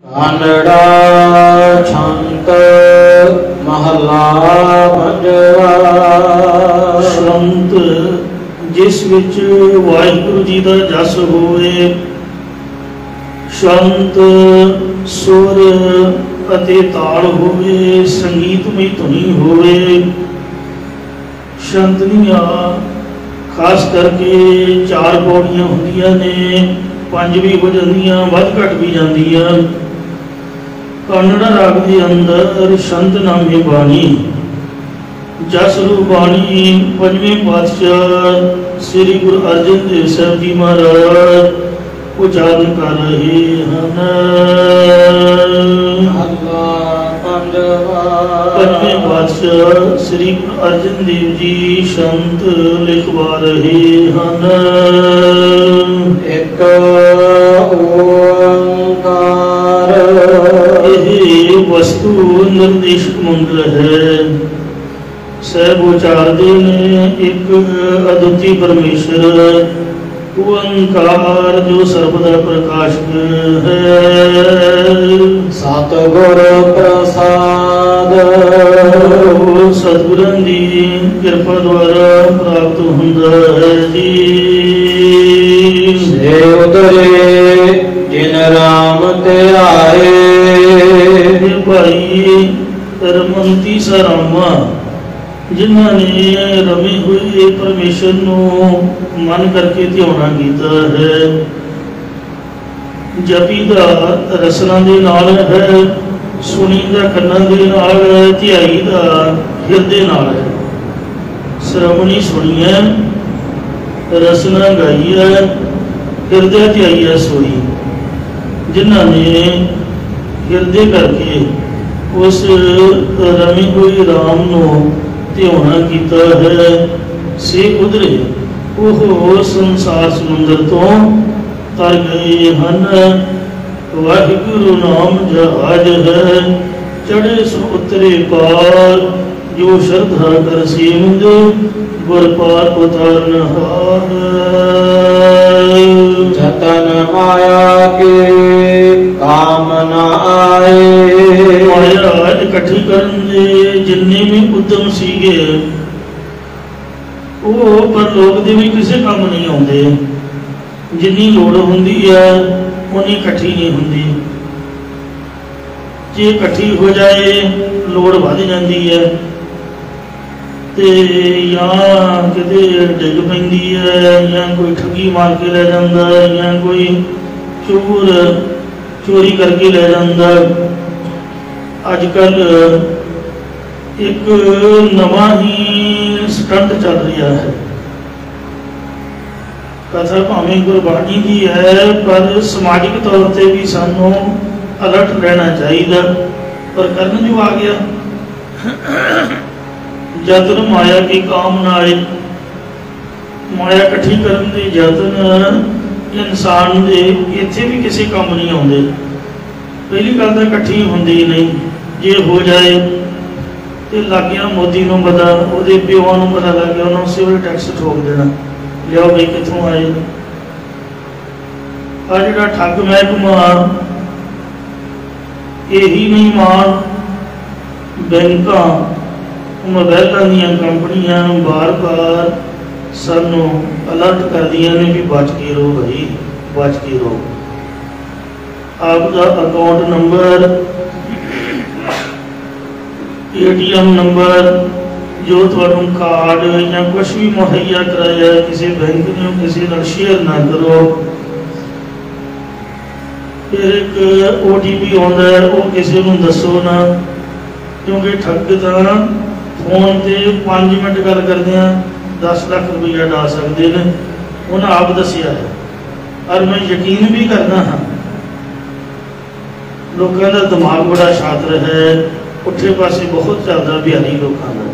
ਕਾਨੜਾ ਛੰਤ ਮਹਲਾ ਪੰਜਵਾ। ਸੰਤ ਜਿਸ ਵਿੱਚ ਵਾਹਿਗੁਰੂ ਜੀ ਦਾ ਜਸ ਹੋਵੇ, ਸ਼ੰਤ ਸੁਰ ਅਤੇ ਤਾਲ ਹੋਵੇ, ਸੰਗੀਤਮਈ ਧੁਨੀ ਹੋਵੇ। ਸ਼ੰਤ ਦੀਆਂ ਖਾਸ ਕਰਕੇ 4 ਪੌੜੀਆਂ ਹੁੰਦੀਆਂ ਨੇ, 5 ਵੀ ਹੋ ਜਾਂਦੀਆਂ, ਵੱਧ ਘੱਟ ਵੀ ਜਾਂਦੀਆਂ। ਕਾਨੜਾ ਰਾਗ ਦੇ ਅੰਦਰ ਸ਼ੰਤ ਨਾਮੀ ਬਾਣੀ, ਜਸ ਰੂਪ ਬਾਣੀ 5ਵੇਂ ਪਾਤਸ਼ਾਹ ਸ੍ਰੀ ਗੁਰੂ ਅਰਜਨ ਦੇਵ ਸਾਹਿਬ ਜੀ ਮਹਾਰਾਜ ਉਚਾਰਨ ਕਰ ਰਹੇ ਹਨ। ਪੰਜਵੇਂ ਪਾਤਸ਼ਾਹ ਸ੍ਰੀ ਗੁਰੂ ਅਰਜਨ ਦੇਵ ਜੀ ਸ਼ੰਤ ਲਿਖਵਾ ਰਹੇ ਹਨ। ਇੱਕ ਓੰਕਾਰ। ਇਹ ਵਸਤੂ ਨਿਰਦੇਸ਼ਕ ਮੰਤਰ ਹੈ। ਸਹਿਬ ਉਚਾਰਦੇ ਨੇ ਇੱਕ ਅਦੁੱਤੀ ਪਰਮੇਸ਼ਰ ਓੰਕਾਰ ਜੋ ਸਰਬਦਾ ਪ੍ਰਕਾਸ਼ਕ ਹੈ। ਸਤਿਗੁਰ ਪ੍ਰਸਾਦ ਸਤਿਗੁਰਾਂ ਦੀ ਕਿਰਪਾ ਦੁਆਰਾ ਪ੍ਰਾਪਤ ਹੁੰਦਾ ਹੈ ਜੀ। ਸੇ ਉਤਰੇ ਜਿਨ ਰਾਮ ਤੇ ਆਏ। ਭਾਈ ਰਮੰਤੀ ਸਰਾਮਾ, ਜਿਨ੍ਹਾਂ ਨੇ ਰਮੇ ਹੋਏ ਪਰਮੇਸ਼ਰ ਨੂੰ ਮਨ ਕਰਕੇ ਧਿਆਉਣਾ ਕੀਤਾ ਹੈ। ਜਪੀ ਦਾ ਰਸਨਾ ਦੇ ਨਾਲ ਹੈ, ਸੁਣੀ ਦਾ ਕੰਨਾਂ ਦੇ ਨਾਲ ਹੈ, ਧਿਆਈ ਦਾ ਹਿਰਦੇ ਨਾਲ ਹੈ। ਸ਼੍ਰਵਣੀ ਸੁਣੀ ਹੈ, ਰਸਨਾ ਗਾਈ ਹੈ, ਹਿਰਦੇ ਧਿਆਈ ਹੈ ਸੋਈ। ਜਿਨ੍ਹਾਂ ਨੇ ਹਿਰਦੇ ਕਰਕੇ ਉਸ ਰਮੇ ਹੋਏ ਰਾਮ ਨੂੰ ਧਿਆਉਣਾ ਕੀਤਾ ਹੈ, ਸੇ ਉਧਰੇ ਉਹ ਸੰਸਾਰ ਸਮੁੰਦਰ ਤੋਂ ਤਰ ਗਏ ਹਨ। ਵਾਹਿਗੁਰੂ ਨਾਮ ਜਹਾਜ ਹੈ, ਚੜੇ ਸੋ ਉਤਰੇ ਪਾਰ। ਜੋ ਸ਼ਰਧਾ ਕਰ ਸੀਮਿੰਦ ਗੁਰ ਪਾਰ ਉਤਾਰਨ ਹਾਰ। ਜਤਨ ਮਾਇਆ ਕੇ ਕਾਮ ਨ ਆਏ। ਮਾਇਆ ਇਕੱਠੀ ਕਰਨ ਦੇ ਜਿੰਨੇ ਵੀ ਉਦਮ ਸੀਗੇ, ਉਹ ਪਰ ਲੋਕ ਦੇ ਵੀ ਕਿਸੇ ਕੰਮ ਨਹੀਂ ਆਉਂਦੇ। ਜਿੰਨੀ ਲੋੜ ਹੁੰਦੀ ਹੈ ਉਨੀ ਇਕੱਠੀ ਨਹੀਂ ਹੁੰਦੀ। ਜੇ ਇਕੱਠੀ ਹੋ ਜਾਏ ਲੋੜ ਵੱਧ ਜਾਂਦੀ ਹੈ, ਤੇ ਜਾਂ ਕਿਤੇ ਡਿੱਗ ਪੈਂਦੀ ਹੈ, ਜਾਂ ਕੋਈ ਠੱਗੀ ਮਾਰ ਕੇ ਲੈ ਜਾਂਦਾ, ਜਾਂ ਕੋਈ ਚੋਰੀ ਕਰਕੇ ਲੈ ਜਾਂਦਾ। ਅੱਜ ਕੱਲ੍ਹ ਇੱਕ ਨਵਾਂ ਹੀ ਸਟੰਟ ਚੱਲ ਰਿਹਾ ਹੈ। ਕਥਾ ਭਾਵੇਂ ਗੁਰਬਾਣੀ ਦੀ ਹੈ, ਪਰ ਸਮਾਜਿਕ ਤੌਰ ਤੇ ਵੀ ਸਾਨੂੰ ਅਲਰਟ ਰਹਿਣਾ ਚਾਹੀਦਾ। ਪਰ ਕਰਨ ਜੋ ਆ ਗਿਆ, ਜਤਨ ਮਾਇਆ ਕੀ ਕਾਮ ਨਾ ਆਏ। ਮਾਇਆ ਇਕੱਠੀ ਕਰਨ ਦੇ ਯਤਨ ਇਨਸਾਨ ਦੇ ਇੱਥੇ ਵੀ ਕਿਸੇ ਕੰਮ ਨਹੀਂ ਆਉਂਦੇ। ਪਹਿਲੀ ਗੱਲ ਤਾਂ ਇਕੱਠੀ ਹੁੰਦੀ ਨਹੀਂ। ਜੇ ਹੋ ਜਾਏ ਤੇ ਲੱਗ ਗਿਆ ਮੋਦੀ ਨੂੰ ਪਤਾ, ਉਹਦੇ ਪਿਓ ਨੂੰ ਪਤਾ ਲੱਗ ਗਿਆ, ਉਹਨੂੰ ਸਿਵਲ ਟੈਕਸ ਠੋਕ ਦੇਣਾ, ਲਿਆਓ ਬਈ ਕਿੱਥੋਂ ਆਏ। ਆ ਜਿਹੜਾ ਠੱਗ ਮਹਿਕਮਾ, ਇਹੀ ਨਹੀਂ ਮਾਣ ਬੈਂਕਾਂ, ਮੋਬਾਈਲਾਂ ਦੀਆਂ ਕੰਪਨੀਆਂ ਬਾਰ-ਬਾਰ ਸਾਨੂੰ ਅਲਰਟ ਕਰਦੀਆਂ ਨੇ ਵੀ ਬਚ ਕੇ ਰਹੋ ਭਾਈ, ਬਚ ਕੇ ਰਹੋ। ਆਪ ਦਾ ਅਕਾਊਂਟ ਨੰਬਰ, ATM ਨੰਬਰ, ਜੋ ਤੁਹਾਨੂੰ ਕਾਰਡ ਜਾਂ ਕੁਛ ਵੀ ਮੁਹੱਈਆ ਕਰਾਇਆ ਕਿਸੇ ਬੈਂਕ ਨੇ, ਕਿਸੇ ਨਾਲ ਸ਼ੇਅਰ ਨਾ ਕਰੋ। ਫਿਰ ਇੱਕ OTP ਆਉਂਦਾ, ਉਹ ਕਿਸੇ ਨੂੰ ਦੱਸੋ ਨਾ, ਕਿਉਂਕਿ ਠੱਗ ਤਾਂ ਫੋਨ ਤੇ 5 ਮਿੰਟ ਗੱਲ ਕਰਦਿਆਂ 10 ਲੱਖ ਰੁਪਈਆ ਡਾ ਸਕਦੇ ਨੇ। ਉਹਨਾਂ ਆਪ ਦੱਸਿਆ ਹੈ, ਔਰ ਮੈਂ ਯਕੀਨ ਵੀ ਕਰਦਾ ਹਾਂ ਲੋਕਾਂ ਦਾ ਦਿਮਾਗ ਬੜਾ ਸ਼ਾਤਰ ਹੈ। ਪੁੱਠੇ ਪਾਸੇ ਬਹੁਤ ਚੱਲਦਾ ਬਿਹਾਰੀ ਲੋਕਾਂ ਦਾ।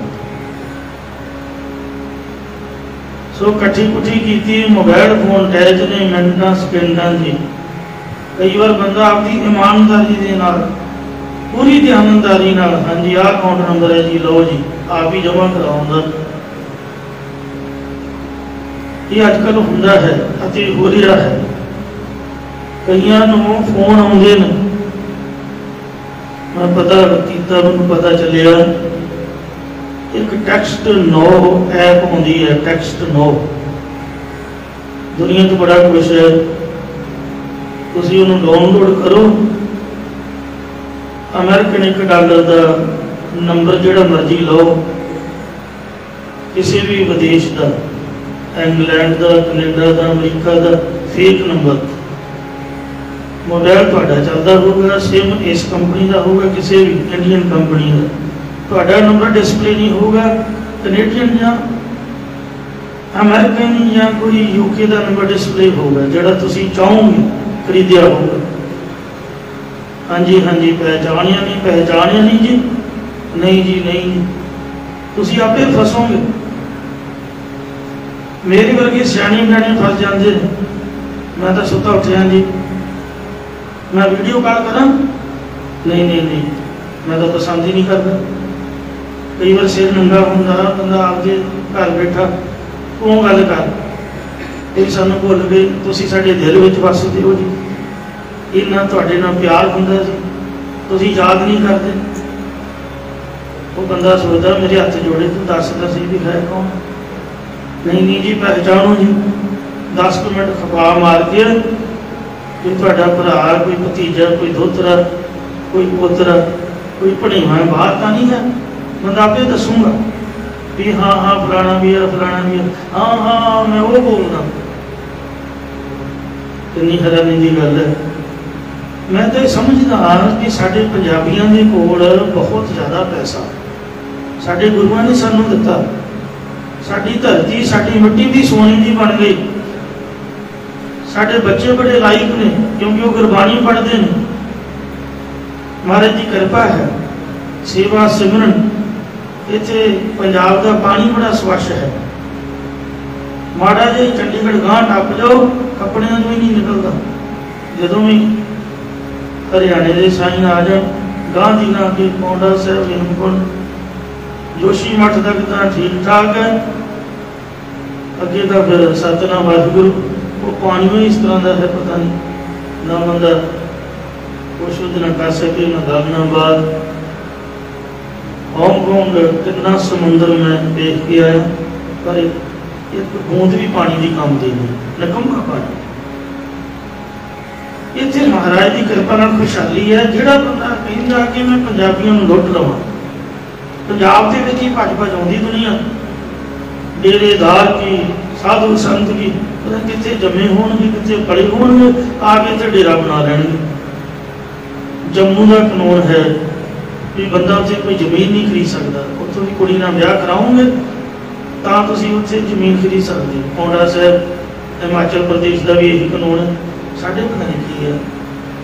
ਸੋ ਇਕੱਠੀ ਕੁੱਠੀ ਕੀਤੀ, ਮੋਬਾਈਲ ਫੋਨ ਟੈਚ ਨੇ ਮਿੰਟਾਂ ਸਕਿੰਟਾਂ ਦੀ। ਕਈ ਵਾਰ ਬੰਦਾ ਆਪਦੀ ਇਮਾਨਦਾਰੀ ਦੇ ਨਾਲ, ਪੂਰੀ ਧਿਆਨਦਾਰੀ ਨਾਲ, ਹਾਂਜੀ ਆਹ ਅਕਾਊਂਟ ਨੰਬਰ ਹੈ ਜੀ, ਲਓ ਜੀ, ਆਪ ਹੀ ਜਮ੍ਹਾਂ ਕਰਾਉਂਦਾ। ਇਹ ਅੱਜ ਕੱਲ੍ਹ ਹੁੰਦਾ ਹੈ ਅਤੇ ਹੋ ਰਿਹਾ ਹੈ। ਕਈਆਂ ਨੂੰ ਫੋਨ ਆਉਂਦੇ ਨੇ मैं पता किया, मैं पता चलिया एक टैक्सट नो ऐप आती है, टैक्सट नो। दुनिया तो बड़ा कुछ है, तुसी उन्हें डाउनलोड करो। अमेरिकन $1 का नंबर जोड़ा मर्जी लो, किसी भी विदेश का, इंग्लैंड का, कनेडा का, अमरीका का फेक नंबर, मोबाइल तुहाडा चलता होगा, सिम इस कंपनी का होगा, किसी भी इंडियन कंपनी का, तुहाडा नंबर डिस्प्ले नहीं होगा, कनेडियन या अमेरिकन या कोई यूके का नंबर डिस्प्ले होगा जोड़ा तुसी चाहोगे खरीदिया होगा। हाँ जी पहचानिया नहीं, पहचानिया नहीं जी, नहीं जी नहीं जी, तुसी आपे फसोगे। मेरी वर्गी सियाणी बियाणी फस जाते हैं। मैं तो सुता उठिया जी, मैं वीडियो कॉल करा, नहीं मैं तो पसंद ही नहीं करता। कई बार सिर नंगा होंदा बंदा आपके घर बैठा, तू गल कर, कोई सानू भुल गए, तुसी साडे दिल विच वसदे हो जी, इन्ना तुहाडे नाल प्यार हुंदा जी, तुसी याद नहीं करते। वो बंदा सोचता मेरे हथ जोड़े, तू दस दसी भी है कौन? नहीं जी पहचानो जी। 10 मिनट खपा मार के कोई तुहाडा भरा, कोई भतीजा, कोई दोहतरा, कोई पोतरा, कोई भणेवा बाहर तो नहीं है, बंदा आपे दसूंगा भी हाँ फलाना भी है, फलाना भी है, हाँ मैं वो बोलना। कितनी हैरानी की गल है। मैं तो समझदा कि साडे पंजाबियों के कोल बहुत ज़्यादा पैसा साडे गुरुओं ने सानू दिता। साडी धरती, साडी मिट्टी भी सोने की बन गई। साडे बच्चे बड़े लायक ने क्योंकि वो गुरबाणी पढ़ते हैं। महाराज की कृपा है, सेवा सिमरन। इत्थे पंजाब का पानी बड़ा स्वच्छ है। माड़ा जी चंडीगढ़ गांह टप जाओ, कपड़े तो ही नहीं निकलता। जो भी हरियाणे के साई आ जाए, गांह दी ना के पौंडा साहब, हेमकुंड, जोशी मठ तक तो ठीक ठाक है। अगे तो फिर सतनाम वाहिगुरू, वो पानी में इस तरह का है, पता नहीं ना बंदा कुछ ना कर सके, ना गल ना बात। हांगकांग कितना समुद्र में देख के आया, पर एक बूंद भी पानी की काम दी नहीं, निकम्मा पानी। इतने महाराज की कृपा नाल खुशहाली है। जिहड़ा बंदा कहंदा कि मैं पंजाबियों को लुट लवां, पंजाब के विच ही भज भज आउंदी दुनिया, डेरेदार की, साधु संत की, पता कितने जमे होणगे, कितने पले होणगे, आके इत्थे डेरा बना लैणगे। जम्मू का कानून है भी बंदा उत्थे कोई जमीन नहीं खरीद सकता। उत्थों की कुड़ी नाल ब्याह कराओगे तां तुसीं उत्थे जमीन खरीद सकते। पौंडा साहब हिमाचल प्रदेश का भी यही कानून है। साढ़े पता नहीं की है,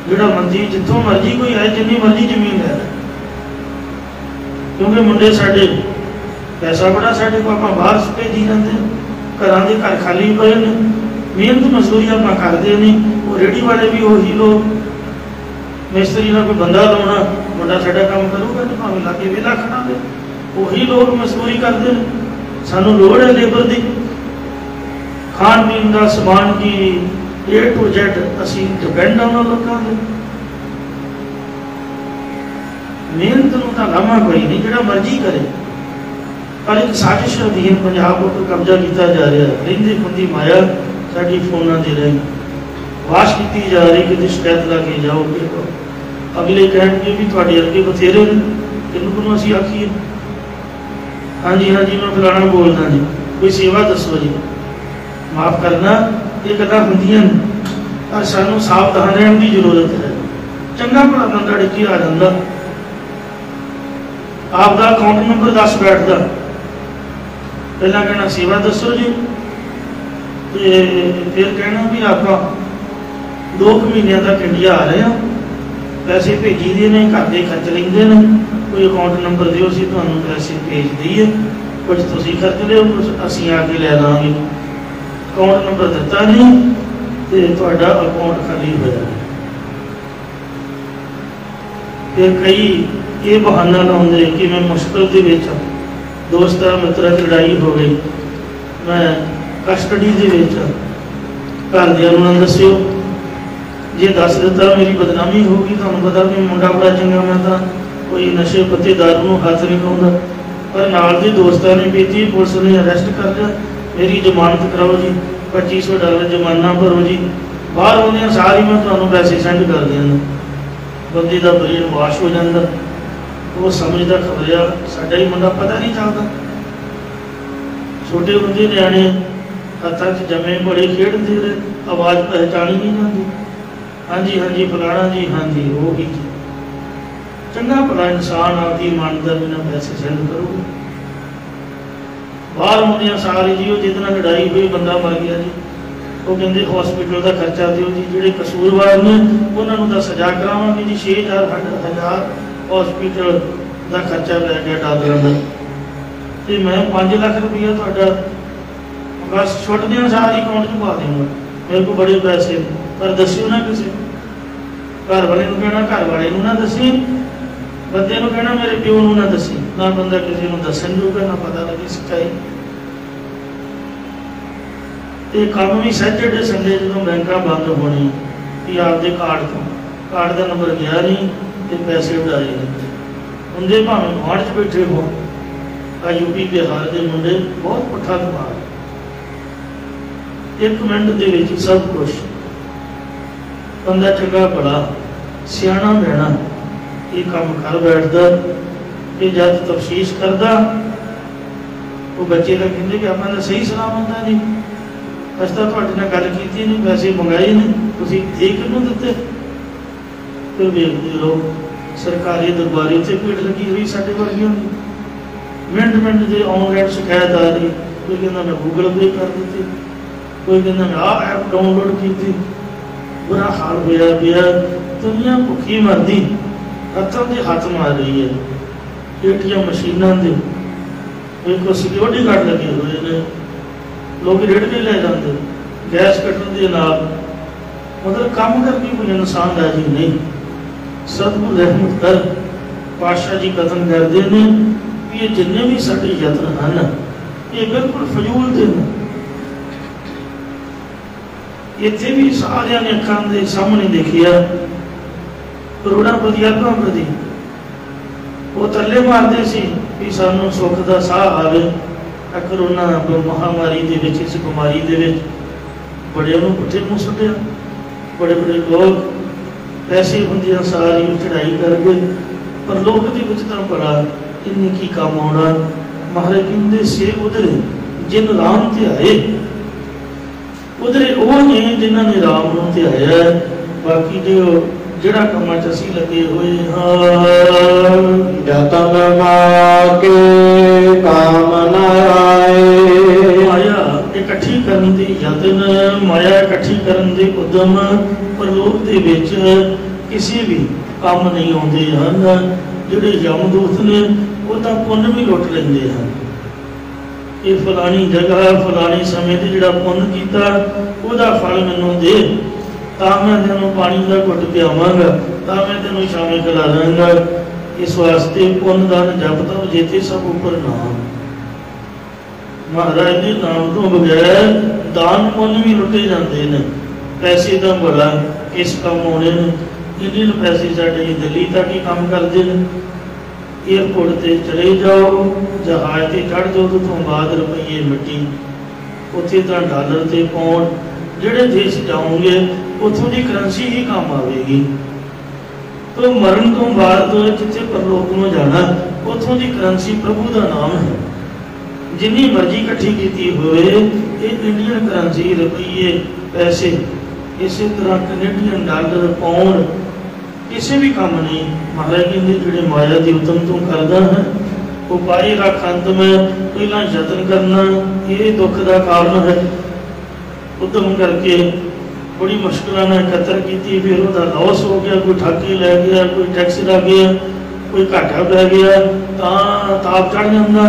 जिहड़ा मर्जी जिथों मर्जी कोई आए, जिन्नी मर्जी जमीन ले ले, क्योंकि मुंडे साढ़े पैसा बड़ा साढ़े को आप बाहर भेजी जाते हैं। घर के घर खाली पे ने, मेहनत मजदूरी आप करते नहीं। वो रेहड़ी वाले भी उही लोग, मिस्त्री ना कोई बंदा लाना, मुंडा साडा काम करूगा तो भावें लागे वेला खड़ा दे, उही लोग मजदूरी करते हैं। सानू लोड़ है लेबर की, खाण पीन का समान की A to Z असी डिपेंड उन्होंने लोगों के। मेहनत का लामा कोई नहीं, जो मर्जी करे, पर एक साजिश अधीन पंजाब पर कब्जा किया जा रहा है। रही खुंदी माया साड़ी फोन से रही वाश की जा रही, कि शिकायत ला के जाओ, अगले कहे भी थोड़े अगे बथेरे किनू असी आखिए। हाँ जी मैं फलाना बोलना जी, कोई सेवा दसो जी, माफ़ करना ये गल्लां हुंदियां ने, पर सानू सावधान रहने की जरूरत है। चंगा भला बंदा डिक्की आ जाता, आपका अकाउंट नंबर दस बैठता, पहला कहना सेवा दसो जी, फिर कहना भी आप 2 महीनों तक इंडिया आ रहे हैं, पैसे भेजी दे ने, घर के खर्च लेंदे ने, कोई अकाउंट नंबर दिओ, असीं तुहानूं पैसे भेज दईए, कुछ तुसीं खर्च लिओ, कुछ असीं आके लै लांगे। अकाउंट नंबर दिता नहीं तो तुहाडा अकाउंट खाली हो जाए। फिर कई ये बहाना लाउंदे कि मैं मुश्किल दे विच, दोस्त मित्रों की लड़ाई हो गई, मैं कस्टडी दे विच, घरदियां नूं ना दस्सिओ, जे दस दिता मेरी बदनामी होगी। तुहानूं पता भी मुंडा बड़ा चंगा, मैं तो कोई नशे पत्ते दारू नूं हथ नहीं लाउंदा, पर नाल दे दोस्तां ने बेटी पुलिस ने अरेस्ट कर लिया, मेरी जमानत कराओ जी, $2500 जुर्माना भरो जी। बाहर आउंदियां सारी मैं तुहानूं पैसे सेंड कर देना। बंदे का ब्रेन वाश हो जाता, वो समझदा खबरिया साडा ही मुंडा, पता नहीं चलता। छोटे होंदे न्याणे हत्थां 'च जमे बड़े खेडते रहे, आवाज़ पहचानी नहीं जाती। हाँ जी हाँ जी फलाना जी, हाँ जी वो ही चंगा भला इंसान आपकी ईमानदार बिना पैसे सेंड करोगे। बाहर आउंदियां सारी जी वो जिहदे नाल लड़ाई हुई बंदा मर गया जी, वो कहते हॉस्पिटल का खर्चा दिओ जी, जिहड़े कसूरवार ने उन्होंने तो सजा करावांगे जी, 6,000 हॉस्पिटल का खर्चा लै गया डॉलर का, तो मैं 5 लाख रुपया तुहाडा बस छुटदियां सारी अकाउंट 'च पा देंगे, मेरे को बड़े पैसे, पर दस्सिओ ना किसी घर वाले नूं कहना, घर वाले नूं ना दसी, बंदे नूं कहना मेरे प्यो नूं ना दसी, ना बंदा किसी नूं दस्सण जोगा, ना पता लगे सच्चाई। तो काम भी सैटरडे संडे जो बैंक बंद होनी कि आपके कार्ड का नंबर गया नहीं तो पैसे उड़ाए नहीं, उनके भावें गुआढ़ च बैठे हो, यूपी बिहार के मुंडे बहुत पुट्ठा दिमाग, 1 मिनट के सब कुछ। बंदा चंगा भला सियाणा बहना ये काम कर बैठता, ये जब तफसीश करता वो बच्चे का कहते कि अपना सही सलामत है जी, अस तो तुहाडे नाल गल कीती नहीं, पैसे मंगाए नहीं, तुसीं दे किहनूं दित्ते। फिर वेखदे रहो सरकारी दरबारे उत्ते भीड़ लगी हुई साडे वर्गियां दी, मिंट जे ऑनलाइन शिकायत आ रही, कोई कहंदा मैं गूगल पे कर दी, कोई कहंदा मैं आ ऐप डाउनलोड की, बुरा हाल होया पिया। दुनिया भुखी मरदी, हत्थों से हथ मार रही है, एटीएम मशीनों के कोई सिक्योरिटी गार्ड लगे हुए हैं, लोग रेड़ के ले जाते, गैस कटन के नाल, मतलब काम करके कोई इंसान है जी नहीं। सतगुरु रहमत कर पातशाह जी कथन करते हैं कि ये जिन्ने भी साडे यत्न हैं ये बिल्कुल फजूल दे ने। इत्थे भी सारियां ने अखां दे सामने देखिया करोड़ापति अरबां प्रति वो तरले मारते सी कि सानू सुख दा साह आवे, करोना महामारी दे विच, इस बीमारी दे विच बड़े नूं पुट्ठे मूंह सुट्टिया, बड़े बड़े लोग पैसे होंदियां सारी चढ़ाई कर गए, पर लोग दे विच तां बड़ा इन्नी की काम आउणा। महाराज कहंदे से उधरे जिन राम ध्याए, उधरे वो ने जिन्हां ने राम नूं ध्याया, बाकी जो जिहड़ा कमां च असीं लगे होए हां। जतन माके काम न आए, माया इकट्ठी करन दे यतन, माया इकट्ठी करन दे उद्यम परलोक दे विच किसी भी काम नहीं आउंदे हन। जिहड़े यमदूत ने वो तां पुण्य भी लुट लैंदे हन, ये फलानी जगह फलानी समय ते जिहड़ा पुण्य कीता उहदा फल मैनूं दे, तां मैं तैनूं पानी का घुट पिआवांगा, तां मैं तैनूं छावें खिला दांगा। इस वास्ते पुण्य दान जप तप जेते सब उपर नाम। महाराज के नाम तो बगैर दान पुण्य भी लुटे जाते हैं। पैसे का बड़ा किस काम आने ने, इंडियन पैसे साढ़े दिल्ली तक ही काम करते हैं। एयरपोर्ट से चले जाओ, जहाज से चढ़ जाओ, तो बाद रुपये मिट्टी, उत्थे तो डॉलर से पाउंड, जिहड़े देश जाओगे उत्थों की करंसी ही काम आएगी। तो मरण तो बाद जिथे परलोक में जाना उत्थों की करंसी प्रभु का नाम है। जिन्नी मर्जी इकट्ठी की हुए ये इंडियन करंसी रुपये पैसे, इस तरह कनेडियन डॉलर पाउंड किसी भी काम नहीं। महाराज कहते जोड़े माया की उतम तू करदा है वो पाई रख, अंत में पहला यत्न करना ये दुख का कारण है। उद्यम करके बड़ी मुश्किल एकत्र की, फिर वह लॉस हो गया, कोई ठाके लै गया, कोई टैक्स लग गया, कोई घाटा पै गया, ताप चढ़ जाता।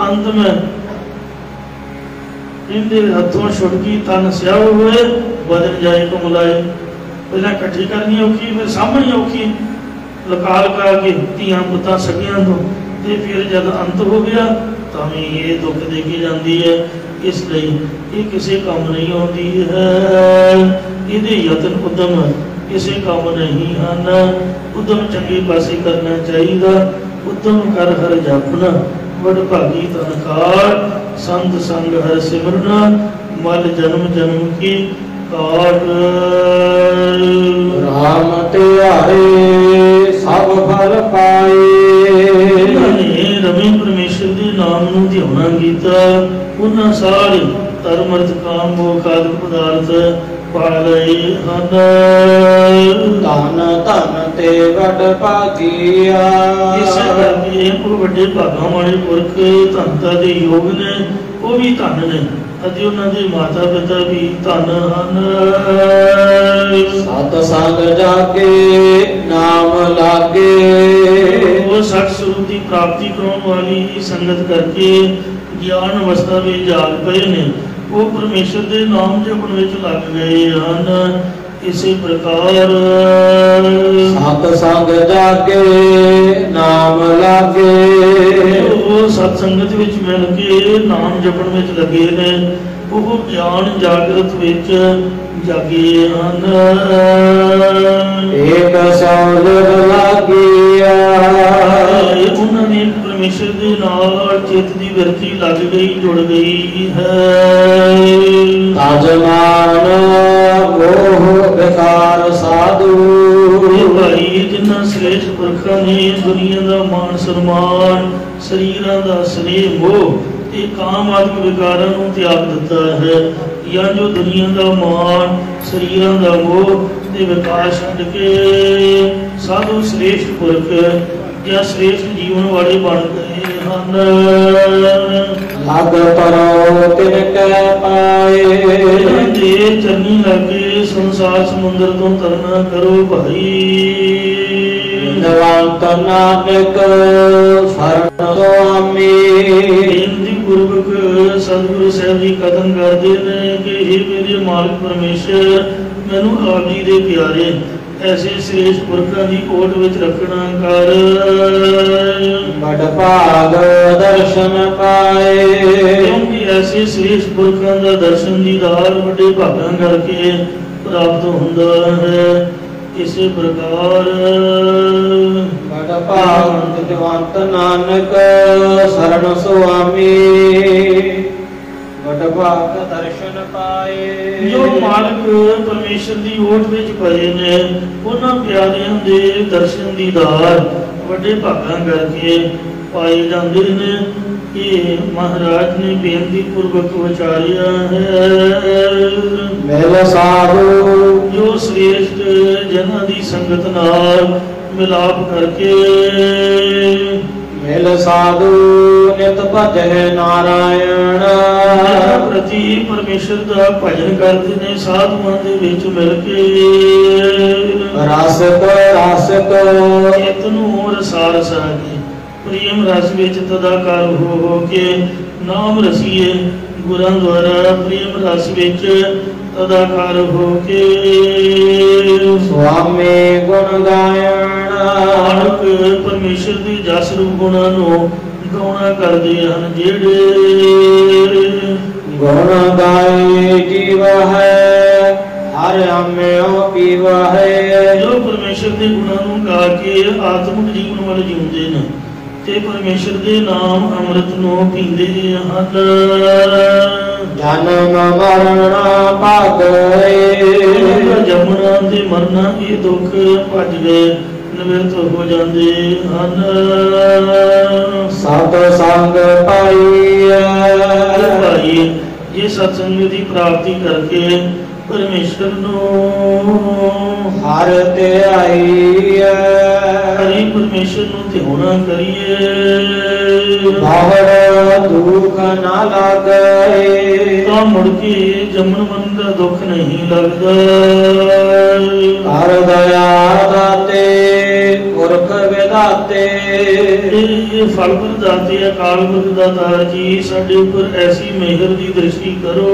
अंत में इनके हथों छुटकी तन स्याह हुए, बदन जाए को मिलाए। पहला इकट्ठी करनी औखी, फिर सामने औखी, लका लका के धियां पुत्तां सगियां तो, फिर जब अंत हो गया तो ये दुख देखी जाती है। इसलिए ये किसी काम नहीं आती है। ये यतन उद्यम ਕਿਸੇ ਕੰਮ ਨਹੀਂ ਹਨ। ਉਦਮ ਚੰਗੇ ਪਾਸੇ ਕਰਨਾ ਚਾਹੀਦਾ, ਉਦਮ ਕਰ ਹਰ ਜਪਨਾ, ਵਡਭਾਗੀ ਤਨਕਾਰ, ਸੰਤ ਸੰਗ ਹਰ ਸਿਮਰਨਾ, ਮਲ ਜਨਮ ਜਨਮ ਕੀ ਕਾਟ। ਰਾਮ ਧਿਆਏ ਸਭ ਫਲ ਪਾਏ। ਉਹਨਾਂ ਨੇ ਰਮੇ ਪਰਮੇਸ਼ਰ ਦੇ ਨਾਮ ਨੂੰ ਧਿਆਉਣਾ ਕੀਤਾ, ਉਹਨਾਂ ਸਾਰੇ ਧਰਮ ਅਰਥ ਕਾਮ ਮੋਖ ਆਦਿ ਪਦਾਰਥ ਪਾ ਲਏ ਹਨ। ਧਨ ਧਨ ਤੇ ਵਡ ਭਾਗੀਆ। ਇਸ ਕਰਕੇ ਉਹ ਵੱਡੇ ਭਾਗਾਂ ਵਾਲੇ ਪੁਰਖ ਧਨਤਾ ਦੇ ਯੋਗ ਨੇ, ਉਹ ਵੀ ਧਨ ਨੇ, ਅਤੇ ਉਹਨਾਂ ਦੇ ਮਾਤਾ ਪਿਤਾ ਵੀ ਧਨ ਹਨ। ਸਤ ਸੰਗ ਜਾਗੇ ਨਾਮ ਲਾਗੇ। ਉਹ ਸਤ ਸਰੂਪ ਦੀ ਪ੍ਰਾਪਤੀ ਕਰਾਉਣ ਵਾਲੀ ਸੰਗਤ ਕਰਕੇ ਗਿਆਨ ਅਵਸਥਾ ਵਿੱਚ ਜਾਗ ਪਏ ਨੇ, ਉਹ ਪਰਮੇਸ਼ਰ ਦੇ ਨਾਮ ਜਪਣ ਵਿੱਚ ਲੱਗ ਗਏ ਹਨ। ਇਸੇ ਪ੍ਰਕਾਰ ਸਤ ਸੰਗ ਜਾਗੇ ਨਾਮ ਲਾਗੇ। ਉਹ ਸਤ ਸੰਗਤ ਵਿੱਚ ਮਿਲ ਕੇ ਨਾਮ ਜਪਣ ਵਿੱਚ ਲੱਗੇ ਨੇ, ਉਹ ਗਿਆਨ ਜਾਗਰਤ ਵਿੱਚ ਜਾਗੇ ਹਨ। ਏਕ ਸੌਲਭ ਲਾਗਿਆ। ਉਹਨਾਂ ਨੇ ਪਰਮੇਸ਼ਰ ਦੇ ਨਾਲ ਚਿੱਤ ਦੀ ਬਿਰਤੀ ਲੱਗ ਗਈ, ਜੁੜ ਗਈ ਹੈ। ਤਾਜਮਾਨ ਮੋਹ ਵਿਕਾਰ ਸਾਧੂ। ਇਹ ਭਾਈ ਜਿਨ੍ਹਾਂ ਸ੍ਰੇਸ਼ਟ ਪੁਰਖਾਂ ਨੇ ਦੁਨੀਆ ਦਾ ਮਾਨ ਸਨਮਾਨ, ਸਰੀਰਾਂ ਦਾ ਸਨੇਹ ਮੋਹ ਤੇ ਕਾਮ ਆਦਿਕ ਵਿਕਾਰਾਂ ਨੂੰ ਤਿਆਗ ਦਿੱਤਾ ਹੈ, ਜਾਂ ਜੋ ਦੁਨੀਆ ਦਾ ਮਾਨ, ਸਰੀਰਾਂ ਦਾ ਮੋਹ ਤੇ ਵਿਕਾਰ ਛੱਡ ਕੇ ਸਾਧੂ ਸ੍ਰੇਸ਼ਟ ਪੁਰਖ ਜਾਂ ਸ੍ਰੇਸ਼ਟ ਜੀਵਨ ਵਾਲੇ ਬਣ ਗਏ ਹਨ। ਲਗ ਪਰੋ ਤਿਨ ਕੈ ਪਾਏ। ਦੇ ਚਰਨੀ ਲਾਗੇ ਸੰਸਾਰ ਸਮੁੰਦਰ ਤੋਂ ਤਰਨਾ ਕਰੋ ਭਾਈ। ਨਵੰਤ ਨਾਨਕ ਸ਼ਰਨ ਸੁਆਮੀ। ਬੇਨਤੀ ਪੂਰਵਕ ਸਤਿਗੁਰੂ ਸਾਹਿਬ ਜੀ ਕਥਨ ਕਰਦੇ ਨੇ ਕਿ ਇਹ ਮੇਰੇ ਮਾਲਕ ਪਰਮੇਸ਼ਰ, ਮੈਨੂੰ ਆਪ ਜੀ ਦੇ ਪਿਆਰੇ ਐਸੇ ਸ੍ਰੇਸ਼ਟ ਪੁਰਖਾਂ ਦੀ ਓਟ ਵਿੱਚ ਰੱਖਣਾ ਕਰ। ਬੜ ਭਾਗ ਦਰਸ਼ਨ ਪਾਏ। ਕਿਉਂਕਿ ਐਸੇ ਸ੍ਰੇਸ਼ਟ ਪੁਰਖਾਂ ਦਾ ਦਰਸ਼ਨ ਦੀਦਾਰ ਵੱਡੇ ਭਾਗਾਂ ਕਰਕੇ ਪ੍ਰਾਪਤ ਹੁੰਦਾ ਹੈ। ਇਸੇ ਪ੍ਰਕਾਰ ਬੜ ਭਾਗ ਜਵੰਤ ਨਾਨਕ ਸ਼ਰਨ ਸੁਆਮੀ। ਬੜ ਭਾਗ ਦਰਸ਼ਨ ਪਾਏ। ਜੋ ਮਾਲਕ ਪਰਮੇਸ਼ਰ ਦੀ ਓਟ ਵਿੱਚ ਪਏ ਨੇ, ਉਹਨਾਂ ਪਿਆਰਿਆਂ ਦੇ ਦਰਸ਼ਨ ਦੀਦਾਰ ਵੱਡੇ ਭਾਗਾਂ ਕਰਕੇ ਪਾਏ ਜਾਂਦੇ ਨੇ। ਇਹ ਮਹਾਰਾਜ ਨੇ ਬੇਨਤੀ ਪੂਰਵਕ ਵਿਚਾਰਿਆ ਹੈ। ਮਿਲ ਸਾਧੂ ਜੋ ਸ੍ਰੇਸ਼ਟ ਜਨਾਂ ਦੀ ਸੰਗਤ ਨਾਲ ਮਿਲਾਪ ਕਰਕੇ ਮਿਲ ਸਾਧੂ ਨਿਤ ਭਜੈ ਨਾਰਾਇਣ। ਪ੍ਰਤੀ ਪਰਮੇਸ਼ਰ ਦਾ ਭਜਨ ਕਰਦੇ ਨੇ, ਸਾਧੂਆਂ ਦੇ ਵਿੱਚ ਮਿਲ ਕੇ ਰਸਿਕ ਰਸਿਕ ਚਿੱਤ ਨੂੰ ਰਸਾ ਰਸਾ ਕੇ ਪ੍ਰੇਮ ਰਸ ਵਿੱਚ ਤਦਾਕਾਰ ਹੋ ਕੇ ਨਾਮ ਰਸੀਏ। ਗੁਰਾਂ ਦੁਆਰਾ ਪ੍ਰੇਮ ਰਸ ਵਿੱਚ ਤਦਾਕਾਰ ਹੋ ਕੇ ਸੁਆਮੀ ਗੁਣ ਗਾਇਣ। ਨਾਨਕ ਪਰਮੇਸ਼ਰ ਦੇ ਜਸ ਰੂਪ ਗੁਣਾਂ ਨੂੰ ਗਾਉਣਾ ਕਰਦੇ ਹਨ। ਜਿਹੜੇ ਗੁਣ ਗਾਏ ਜੀਵ ਹੈ ਹਰਿ ਅੰਮ੍ਰਿਉ ਪੀਵ ਹੈ। ਜੋ ਪਰਮੇਸ਼ਰ ਦੇ ਗੁਣਾਂ ਨੂੰ ਗਾ ਕੇ ਆਤਮਿਕ ਜੀਵਨ ਵੱਲ ਜਿਉਂਦੇ ਨੇ ਤੇ ਪਰਮੇਸ਼ਰ ਦੇ ਨਾਮ ਅੰਮ੍ਰਿਤ ਨੂੰ ਪੀਂਦੇ ਹਨ। ਜਨਮ ਮਰਨ ਭਾਗੈ। ਜੰਮਣਾ ਤੇ ਮਰਨਾ ਇਹ ਦੁੱਖ ਭੱਜ ਗਏ, ਨਿਵਰਤ ਹੋ ਜਾਂਦੇ ਹਨ। ਸਤ ਸੰਗ ਪਾਈਐ। ਭਾਈ ਇਹ ਸਤਸੰਗ ਦੀ ਪ੍ਰਾਪਤੀ ਕਰਕੇ ਪਰਮੇਸ਼ਰ ਨੂੰ ਹਰ ਧਿਆਈਐ। ਹਰੀ ਪਰਮੇਸ਼ਰ ਨੂੰ ਧਿਆਉਣਾ ਕਰੀਏ। ਬਾਹਰ ਦੁਖ ਨਾ ਲਾਗੈ। ਤਾਂ ਮੁੜ ਕੇ ਜੰਮਣ ਮਰਨ ਦਾ ਦੁੱਖ ਨਹੀਂ ਲੱਗਦਾ। ਹਰ ਦਇਆ ਦਾਤੇ ਪੁਰਖ ਵਿਦਾਤੇ। ਇਹ ਫਲ ਪ੍ਰਦਾਤੇ ਅਕਾਲ ਪੁਰਖ ਦਾਤਾ ਜੀ, ਸਾਡੇ ਉੱਪਰ ਐਸੀ ਮਿਹਰ ਦੀ ਦ੍ਰਿਸ਼ਟੀ ਕਰੋ।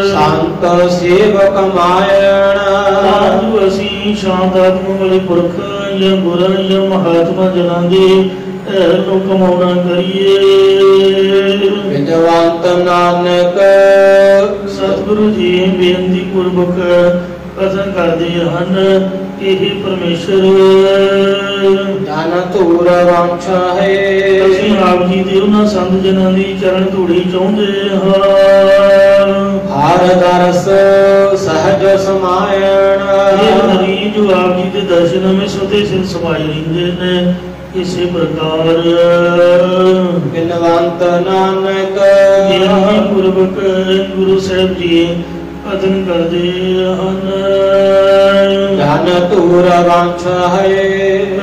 ਸੰਤ ਸੇਵਕ ਮਾਇਣ। ਤਾਂ ਜੋ ਅਸੀਂ ਸ਼ਾਂਤ ਆਤਮਾ ਵਾਲੇ ਪੁਰਖ ਜਾਂ ਗੁਰਾਂ ਜਾਂ ਮਹਾਤਮਾ ਜਨਾਂ ਦੇ ਨੂੰ ਕਮਾਉਣਾ ਕਰੀਏ। ਵਿਦਵੰਤ ਨਾਨਕ ਸਤਿਗੁਰੂ ਜੀ ਬੇਨਤੀ ਪੂਰਵਕ ਕਥਨ ਕਰਦੇ ਹਨ ਕਿ ਇਹ ਪਰਮੇਸ਼ਰ ਜਨ ਧੂਰ ਵਾਂਛਾ ਅਸੀਂ ਹੈ ਆਪ ਜੀ ਦੇ ਉਹਨਾਂ ਸੰਤ ਜਨਾਂ ਦੀ ਚਰਨ ਧੂੜੀ ਚਾਹੁੰਦੇ ਹਾਂ। ਹਰ ਦਰਸ ਸਹਜ ਸਮਾਇਣ ਇਹ ਹਰੀ ਜੋ ਆਪ ਜੀ ਦੇ ਦਰਸ਼ਨ ਵਿੱਚ ਸੋਤੇ ਸਿਰ ਸਮਾਏ ਰਹਿੰਦੇ ਨੇ, ਇਸੇ ਪ੍ਰਕਾਰ ਬਿਨਵੰਤ ਨਾਨਕ ਗਿਆਨੀ ਪੂਰਵਕ ਗੁਰੂ ਸਾਹਿਬ ਜੀ ਕਥਨ ਕਰਦੇ ਹਨ। ਜਨ ਧੂਰ ਵਾਂਛਾ ਹੈ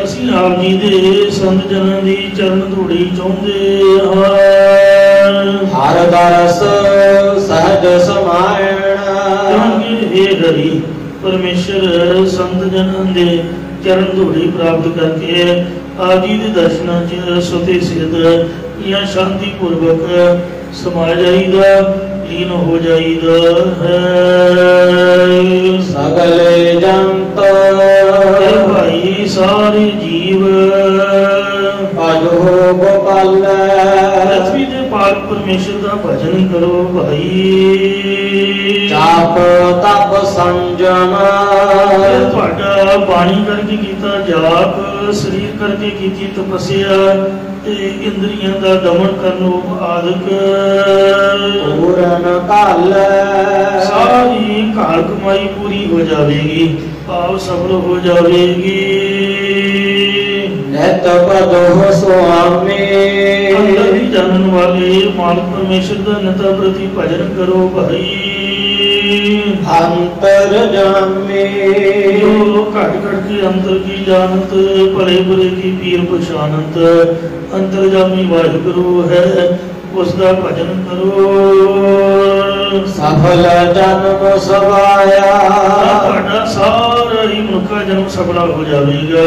ਅਸੀਂ ਆਪ ਜੀ ਦੇ ਸੰਤ ਜਨਾਂ ਦੀ ਚਰਨ ਧੂੜੀ ਚਾਹੁੰਦੇ ਹਾਂ। ਹਰ ਦਰਸ ਸਹਜ ਸਮਾਇਣ ਕਿਉਂਕਿ ਇਹ ਹਰੀ ਪਰਮੇਸ਼ਰ ਸੰਤ ਜਨਾਂ ਦੇ ਚਰਨ ਧੂੜੀ ਪ੍ਰਾਪਤ ਕਰਕੇ ਆਪ ਜੀ ਦੇ ਦਰਸ਼ਨਾਂ 'ਚ ਸੁਤੇ ਸਿੱਧ ਜਾਂ ਸ਼ਾਂਤੀ ਪੂਰਵਕ ਸਮਾ ਜਾਈਦਾ, ਲੀਨ ਹੋ ਜਾਈਦਾ ਹੈ। ਸਗਲੇ ਜੰਤ ਇਹ ਭਾਈ ਸਾਰੇ ਜੀਵ ਭਜੋ ਗੋਪਾਲ ਪ੍ਰਥਵੀ ਦੇ ਪਾਕ ਪਰਮੇਸ਼ਰ ਦਾ ਭਜਨ ਕਰੋ ਭਾਈ। ਜਾਪ ਤਪ ਸੰਜਮ ਇਹ ਤੁਹਾਡਾ ਬਾਣੀ ਕਰਕੇ ਕੀਤਾ ਜਾਪ, ਸਰੀਰ ਕਰਕੇ ਕੀਤੀ ਤਪੱਸਿਆ ਤੇ ਇੰਦਰੀਆਂ ਦਾ ਦਮਨ ਕਰਨ ਆਦਿਕ ਪੂਰਨ ਕਾਲ ਸਾਰੀ ਘਾਲ ਕਮਾਈ ਪੂਰੀ ਹੋ ਜਾਵੇਗੀ, ਭਾਵ ਸਫਲ ਹੋ ਜਾਵੇਗੀ। ਨਿਤ ਪਦੋ ਸੁਆਮੀ ਅੰਦਰ ਹੀ ਜਾਣਨ ਵਾਲੇ ਮਾਲਕ ਪਰਮੇਸ਼ਰ ਦਾ ਨਿਤਾ ਪ੍ਰਤੀ ਭਜਨ ਕਰੋ ਭਾਈ। ਅੰਤਰ ਜਾਮੀ ਜੋ ਘਟ ਘਟ ਕੇ ਅੰਦਰ ਕੀ ਜਾਣਤ, ਭਲੇ ਬੁਰੇ ਕੀ ਪੀਰ ਪਛਾਨਤ, ਅੰਤਰਜਾਮੀ ਵਾਹਿਗੁਰੂ ਹੈ, ਉਸ ਦਾ ਭਜਨ ਕਰੋ। ਸਫਲ ਜਨਮ ਸਵਾਇਆ ਤੁਹਾਡਾ ਸਾਰਾ ਹੀ ਮਨੁੱਖਾ ਜਨਮ ਸਫਲਾ ਹੋ ਜਾਵੇਗਾ,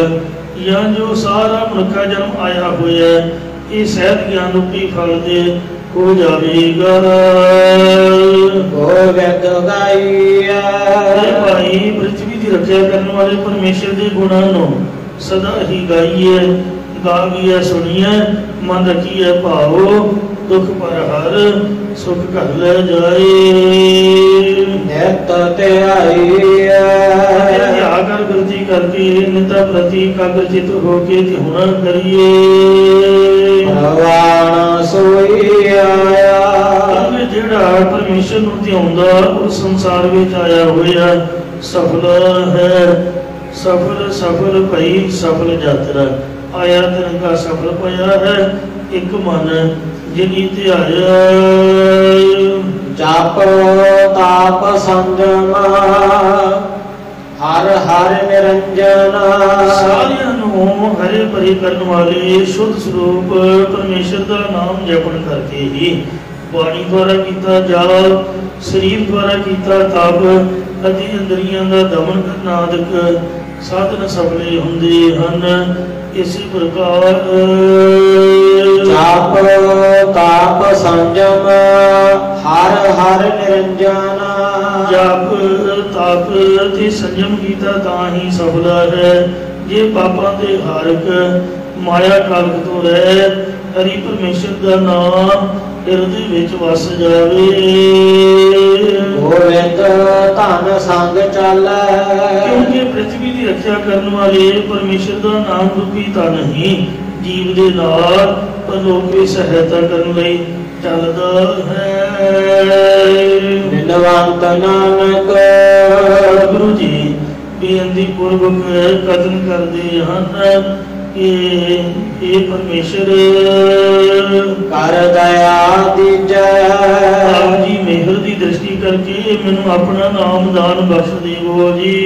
ਜਾਂ ਜੋ ਸਾਰਾ ਮਨੁੱਖਾ ਜਨਮ ਆਇਆ ਹੋਇਆ ਇਹ ਸਹਿਤ ਗਿਆਨ ਰੂਪੀ ਫਲ ਦੇ ਹੋ ਜਾਵੇਗਾ। ਗੋਬਿੰਦ ਗਾਈਆ ਭਾਈ ਪ੍ਰਿਥਵੀ ਦੀ ਰੱਖਿਆ ਕਰਨ ਵਾਲੇ ਪਰਮੇਸ਼ਰ ਦੇ ਗੁਣਾਂ ਨੂੰ ਸਦਾ ਹੀ ਗਾਈਏ, ਗਾਵੀਏ ਸੁਣੀਏ, ਮਨ ਰੱਖੀਏ ਭਾਵੋ, ਦੁੱਖ ਪਰ ਹਰ ਸੁਖ ਘਰ ਲੈ ਜਾਏ। ਨਿਤ ਧਿਆਈ ਆਗਰ ਬਿਰਤੀ ਕਰਕੇ ਨਿਤਾ ਪ੍ਰਤੀ ਕਾਗਰਚਿਤ ਹੋ ਕੇ ਧਿਆਨ ਕਰੀਏ। ਭਗਵਾਨ ਸੋਈ ਆਇਆ ਜਿਹੜਾ ਪਰਮੇਸ਼ਰ ਨੂੰ ਧਿਆਉਂਦਾ ਉਹ ਸੰਸਾਰ ਵਿੱਚ ਆਇਆ ਹੋਇਆ ਸਫਲ ਹੈ। ਸਫਲ ਸਫਲ ਭਈ ਸਫਲ ਯਾਤਰਾ ਆਇਆ ਤਿਰੰਗਾ ਸਫਲ ਪਿਆ ਹੈ। ਇੱਕ ਮਨ ਜਿਨੀ ਧਿਆਇਆ ਜਪ ਤਾਪ ਸੰਜਮ ਹਰ ਹਰ ਨਿਰੰਜਨ ਸਾਰਿਆਂ ਨੂੰ ਹਰੇ ਭਰੇ ਕਰਨ ਵਾਲੇ ਸ਼ੁੱਧ ਸਰੂਪ ਪਰਮੇਸ਼ਰ ਦਾ ਨਾਮ ਜਪਣ ਕਰਕੇ ਹੀ ਬਾਣੀ ਦੁਆਰਾ ਕੀਤਾ ਜਾਪ, ਸਰੀਰ ਦੁਆਰਾ ਕੀਤਾ ਤਪ ਅਤੇ ਇੰਦਰੀਆਂ ਦਾ ਦਮਨ ਕਰਨ ਆਦਿਕ ਸਾਧਨ ਸਫਲੇ ਹੁੰਦੇ ਹਨ। ਇਸੇ ਪ੍ਰਕਾਰ ਜਪ ਤਾਪ ਸੰਜਮ ਹਰ ਹਰ ਨਿਰੰਜਨ ਜਪ ਤਪ ਤੇ ਸੰਜਮ ਕੀਤਾ ਤਾਂ ਹੀ ਸਫਲਾ ਹੈ। ਜੇ ਪਾਪਾਂ ਦੇ ਹਾਰਕ ਮਾਇਆ ਕਾਲਕ ਤੋਂ ਰਹਿ ਹਰੀ ਪਰਮੇਸ਼ਰ ਦਾ ਨਾਮ ਹਿਰਦੇ ਵਿੱਚ ਵਸ ਜਾਵੇ। ਗੋਬਿੰਦ ਧਨ ਸੰਗ ਚਾਲੈ ਕਿਉਂਕਿ ਪ੍ਰਿਥਵੀ ਦੀ ਰੱਖਿਆ ਕਰਨ ਵਾਲੇ ਪਰਮੇਸ਼ਰ ਦਾ ਨਾਮ ਰੂਪੀ ਧਨ ਹੀ ਜੀਵ ਦੇ ਨਾਲ ਪਰਲੋਕ ਵਿੱਚ ਸਹਾਇਤਾ ਕਰਨ ਲਈ ਚੱਲਦਾ ਹੈ। ਨਿਨਵੰਤ ਨਾਨਕ ਗੁਰੂ ਜੀ ਬੇਨਤੀ ਪੂਰਵਕ ਕਥਨ ਕਰਦੇ ਹਨ ਕਿ ਇਹ ਪਰਮੇਸ਼ਰ ਕਰ ਦਇਆ ਦੀਜੈ ਆਪ ਜੀ ਮਿਹਰ ਦੀ ਦ੍ਰਿਸ਼ਟੀ ਕਰਕੇ ਮੈਨੂੰ ਆਪਣਾ ਨਾਮ ਦਾਨ ਬਖਸ਼ ਦੇਵੋ ਜੀ।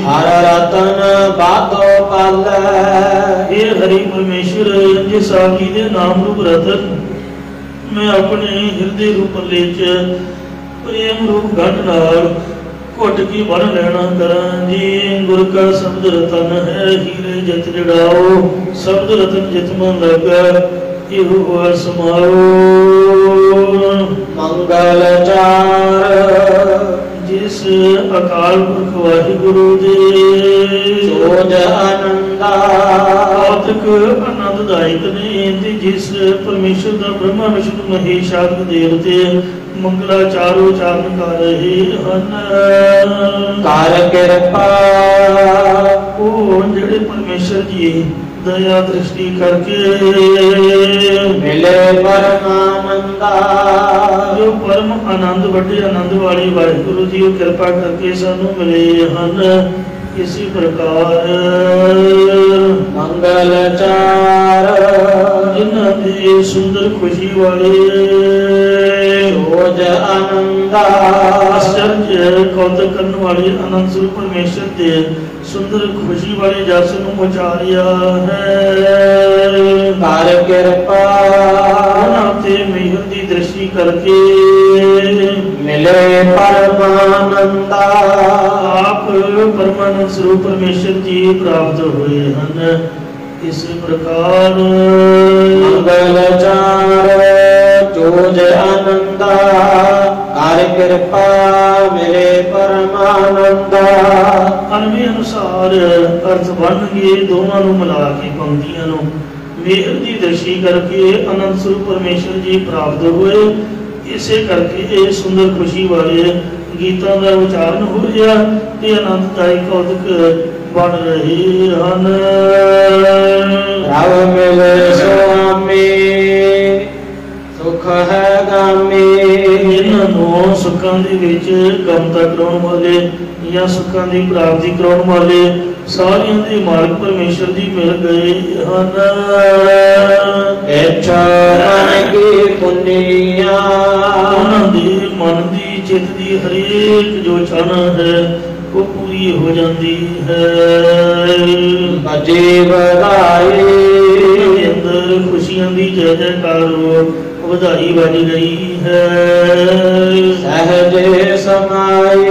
ਹਰ ਰਤਨ ਬਾਤੋ ਪਾਲੈ ਇਹ ਹਰੀ ਪਰਮੇਸ਼ਰ ਜਿਸ ਆਪ ਜੀ ਦੇ ਨਾਮ ਰੂਪ ਰਤਨ ਮੈਂ ਆਪਣੇ ਹਿਰਦੇ ਰੂਪ ਪੱਲੇ 'ਚ ਪ੍ਰੇਮ ਰੂਪ ਘਟ ਨਾਲ ਘੁੱਟ ਕੇ ਬਣ ਲੈਣਾ ਕਰਾਂ ਜੀ। ਗੁਰ ਕਾ ਸ਼ਬਦ ਰਤਨ ਹੈ ਹੀਰੇ ਜਿਤ ਜੜਾਓ, ਸ਼ਬਦ ਰਤਨ ਜਿਤ ਮਨ ਲੱਗਾ ਇਹੋ ਹੋਆ ਸਮਾਓ। ਮੰਗਲ ਚਾਰ ਜਿਸ ਅਕਾਲ ਪੁਰਖ ਵਾਹਿਗੁਰੂ ਦੇ ਸੋਜ ਆਨੰਦਾ ਆਤਿਕ ਆਨੰਦ ਵਿਧਾਇਕ ਨੇ ਤੇ ਜਿਸ ਪਰਮੇਸ਼ਰ ਦਾ ਬ੍ਰਹਮਾ ਵਿਸ਼ਨੂੰ ਮਹੇਸ਼ ਆਦਿ ਦੇਵਤੇ ਮੰਗਲਾਚਾਰ ਉਚਾਰਨ ਕਰ ਰਹੇ ਹਨ। ਕਰ ਕਿਰਪਾ ਉਹ ਜਿਹੜੇ ਪਰਮੇਸ਼ਰ ਜੀ ਦਇਆ ਦ੍ਰਿਸ਼ਟੀ ਕਰਕੇ ਮਿਲੇ ਪਰਮਾਨੰਦਾ, ਜੋ ਪਰਮ ਆਨੰਦ ਵੱਡੇ ਆਨੰਦ ਵਾਲੇ ਵਾਹਿਗੁਰੂ ਜੀ ਉਹ ਕਿਰਪਾ ਕਰਕੇ ਸਾਨੂੰ ਮਿਲੇ ਹਨ। ਇਸੇ ਪ੍ਰਕਾਰ ਮੰਗਲਚਾਰ ਜਿਨ੍ਹਾਂ ਦੇ ਸੁੰਦਰ ਖੁਸ਼ੀ ਵਾਲੇ ਰੋਜ ਆਨੰਦਾ, ਆਸ਼ਚर्य ਕੌਤਕ ਕਰਨ ਵਾਲੇ ਅਨੰਦ ਸਰੂਪ ਪਰਮੇਸ਼ਰ ਦੇ ਸੁੰਦਰ ਖੁਸ਼ੀ ਵਾਲੇ ਜਸ ਨੂੰ ਉਚਾਰਿਆ ਹੈ। ਕਰ ਕਿਰਪਾ ਉਹਨਾਂ ਤੇ ਮਿਹਰ ਦੀ ਦ੍ਰਿਸ਼ਟੀ ਕਰਕੇ ਮਿਲੇ ਪਰਮਾਨੰਦਾ, ਆਪ ਪਰਮਾਨੰਦ ਸਰੂਪ ਪਰਮੇਸ਼ਰ ਜੀ ਪ੍ਰਾਪਤ ਹੋਏ ਹਨ। ਇਸੇ ਪ੍ਰਕਾਰ ਮੰਗਲਚਾਰ ਜੋਜ ਆਨੰਦਾ, ਕਰ ਕਿਰਪਾ ਮਿਲੇ ਪਰਮਾਨੰਦਾ। ਅਨਵੇਂ ਅਨੁਸਾਰ ਅਰਥ ਬਣਨਗੇ ਦੋਵਾਂ ਨੂੰ ਮਿਲਾ ਕੇ ਪੰਕਤੀਆਂ ਨੂੰ। ਮਿਹਰ ਦੀ ਦ੍ਰਿਸ਼ਟੀ ਕਰਕੇ ਅਨੰਦ ਸਰੂਪ ਪਰਮੇਸ਼ਰ ਜੀ ਪ੍ਰਾਪਤ ਹੋਏ, ਇਸੇ ਕਰਕੇ ਇਹ ਸੁੰਦਰ ਖੁਸ਼ੀ ਵਾਲੇ ਗੀਤਾਂ ਦਾ ਉਚਾਰਨ ਹੋ ਰਿਹਾ ਤੇ ਆਨੰਦਦਾਇਕ ਕੌਤਕ ਬਣ ਰਹੇ ਹਨ। ਰਵ ਮਿਲੇ ਸੁਆਮੀ ਸੁਖ ਹੈ ਗਾਮੀ, ਇਹਨਾਂ ਨੂੰ ਸੁੱਖਾਂ ਦੇ ਵਿੱਚ ਗਮਤਾ ਕਰਾਉਣ ਵਾਲੇ ਜਾਂ ਸੁੱਖਾਂ ਦੀ ਪ੍ਰਾਪਤੀ ਕਰਾਉਣ ਵਾਲੇ ਸਾਰਿਆਂ ਦੇ ਮਾਲਕ ਪਰਮੇਸ਼ਰ ਜੀ ਮਿਲ ਗਏ ਹਨ। ਇੱਛਾ ਮਨ ਕੀ ਪੁੰਨੀਆ, ਉਹਨਾਂ ਦੇ ਮਨ ਦੀ ਚਿੱਤ ਦੀ ਹਰੇਕ ਜੋ ਚਾਹਨਾ ਹੈ ਉਹ ਪੂਰੀ ਹੋ ਜਾਂਦੀ ਹੈ। ਅਜੀਬ ਵਧਾਈ ਦੇ ਅੰਦਰ ਖੁਸ਼ੀਆਂ ਦੀ ਜੈ ਜੈਕਾਰ ਵਧਾਈ ਵੱਜ ਗਈ ਹੈ। ਸਹਜੇ ਸਮਾਈ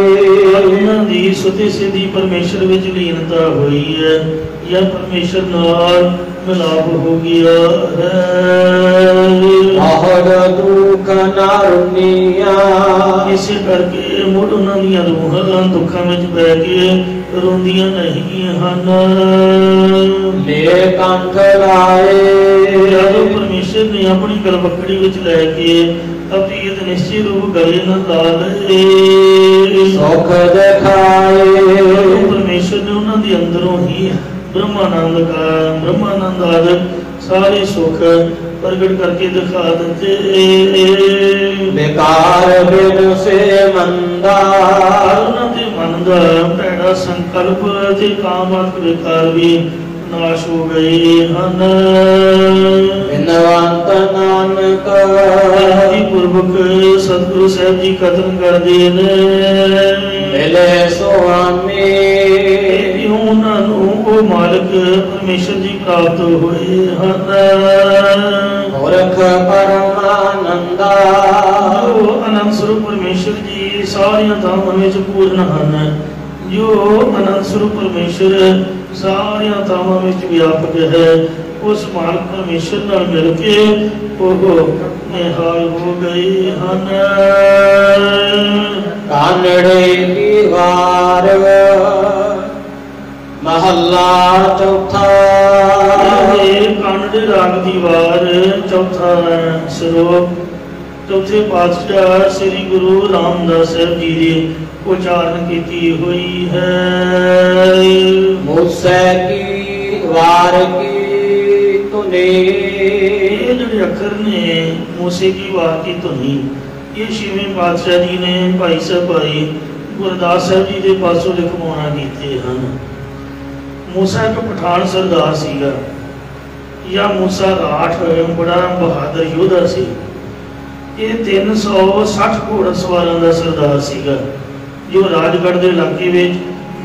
ਉਹਨਾਂ ਦੀ ਸੁਤੇ ਸਿੱਧੀ ਪਰਮੇਸ਼ਰ ਵਿੱਚ ਲੀਨਤਾ ਹੋਈ ਹੈ ਜਾਂ ਪਰਮੇਸ਼ਰ ਨਾਲ ਮਿਲਾਪ ਹੋ ਗਿਆ ਹੈ। ਬਹੁਤ ਦੁੱਖ ਨਾਰੁਨੀਆ, ਇਸੇ ਕਰਕੇ ਮੁੱਢ ਉਹਨਾਂ ਦੀਆਂ ਰੂਹਾਂ ਦੁੱਖਾਂ ਵਿੱਚ ਬਹਿ ਕੇ ਰੋਂਦੀਆਂ ਨਹੀਂ ਹਨ। ਮੇਰੇ ਕੰਠ ਲਾਏ ਜਦੋਂ ਪਰਮੇਸ਼ਰ ਨੇ ਆਪਣੀ ਗਲਵੱਕੜੀ ਵਿੱਚ ਲੈ ਕੇ ਅਪੀਤ ਨਿਸ਼ਚਿਤ ਰੂਪ ਗਲੇ ਨਾਲ ਲਾ ਲਏ, ਸੁਖ ਦਿਖਾਏ ਪਰਮੇਸ਼ਰ ਨੇ ਉਹਨਾਂ ਦੇ ਅੰਦਰੋਂ ਹੀ ਬ੍ਰਹਮਾਨੰਦ ਆਦਿ ਸਾਰੇ ਸੁੱਖ ਪ੍ਰਗਟ ਕਰਕੇ ਦਿਖਾ ਦਿੱਤੇ। ਬੇਕਾਰ ਬਿਨ ਸੇ ਮੰਦਾ, ਉਹਨਾਂ ਦੇ ਮਨ ਦਾ ਭੈੜਾ ਸੰਕਲਪ ਤੇ ਕਾਮਾਤਮਕ ਵਿਕਾਰ ਵੀ ਨਾਸ਼ ਹੋ ਗਏ ਹਨ। ਬਿਨਵੰਤ ਨਾਨਕ ਜੀ ਪੂਰਵਕ ਸਤਿਗੁਰੂ ਸਾਹਿਬ ਜੀ ਕਥਨ ਕਰਦੇ ਨੇ, ਮਿਲੇ ਸੁਆਮੀ ਉਹਨਾਂ ਨੂੰ ਉਹ ਮਾਲਕ ਪਰਮੇਸ਼ਰ ਜੀ ਪ੍ਰਾਪਤ ਹੋਏ ਹਨ। ਪੁਰਖ ਪਰਮਾਨੰਦਾ, ਜੋ ਅਨੰਦ ਸਰੂਪ ਪਰਮੇਸ਼ਰ ਜੀ ਸਾਰੀਆਂ ਥਾਵਾਂ ਵਿੱਚ ਪੂਰਨ ਹਨ। ਜੋ ਅਨੰਦ ਸਰੂਪ ਪਰਮੇਸ਼ਰ ਸਾਰੀਆਂ ਥਾਵਾਂ ਵਿੱਚ ਵਿਆਪਕ ਹੈ, ਉਸ ਮਾਲਕ ਪਰਮੇਸ਼ਰ ਨਾਲ ਮਿਲ ਕੇ ਉਹ ਨਿਹਾਲ ਹੋ ਗਏ ਹਨ। ਕਾਨੜੇ ਦੀ ਵਾਰ ਮਹੱਲਾ ਚੌਥਾ। ਇਹ ਕਾਨੜੇ ਰਾਗ ਦੀ ਵਾਰ ਚੌਥਾ ਸ਼ਲੋਕ ਚੌਥੇ ਪਾਤਸ਼ਾਹ ਸ੍ਰੀ ਗੁਰੂ ਰਾਮਦਾਸ ਸਾਹਿਬ ਜੀ ਦੀ ਉਚਾਰਨ ਕੀਤੀ ਹੋਈ ਹੈ। ਮੂਸੈ ਕੀ ਵਾਰ ਕੀ ਧੁਨੀ, ਇਹ ਜਿਹੜੇ ਅੱਖਰ ਨੇ ਮੂਸੇ ਕੀ ਵਾਰ ਕੀ ਧੁਨੀ, ਇਹ ਛੇਵੇਂ ਪਾਤਸ਼ਾਹ ਜੀ ਨੇ ਭਾਈ ਸਾਹਿਬ ਭਾਈ ਗੁਰਦਾਸ ਸਾਹਿਬ ਜੀ ਦੇ ਪਾਸੋਂ ਲਿਖਵਾਉਣਾ ਕੀਤੇ ਹਨ। ਮੂਸਾ ਇੱਕ ਪਠਾਨ ਸਰਦਾਰ ਸੀਗਾ, ਜਾਂ ਮੂਸਾ ਰਾਠ ਬੜਾ ਬਹਾਦਰ ਯੋਧਾ ਸੀ। ਇਹ 360 ਘੋੜ ਸਵਾਰਾਂ ਦਾ ਸਰਦਾਰ ਸੀਗਾ, ਜੋ ਰਾਜਗੜ੍ਹ ਦੇ ਇਲਾਕੇ ਵਿੱਚ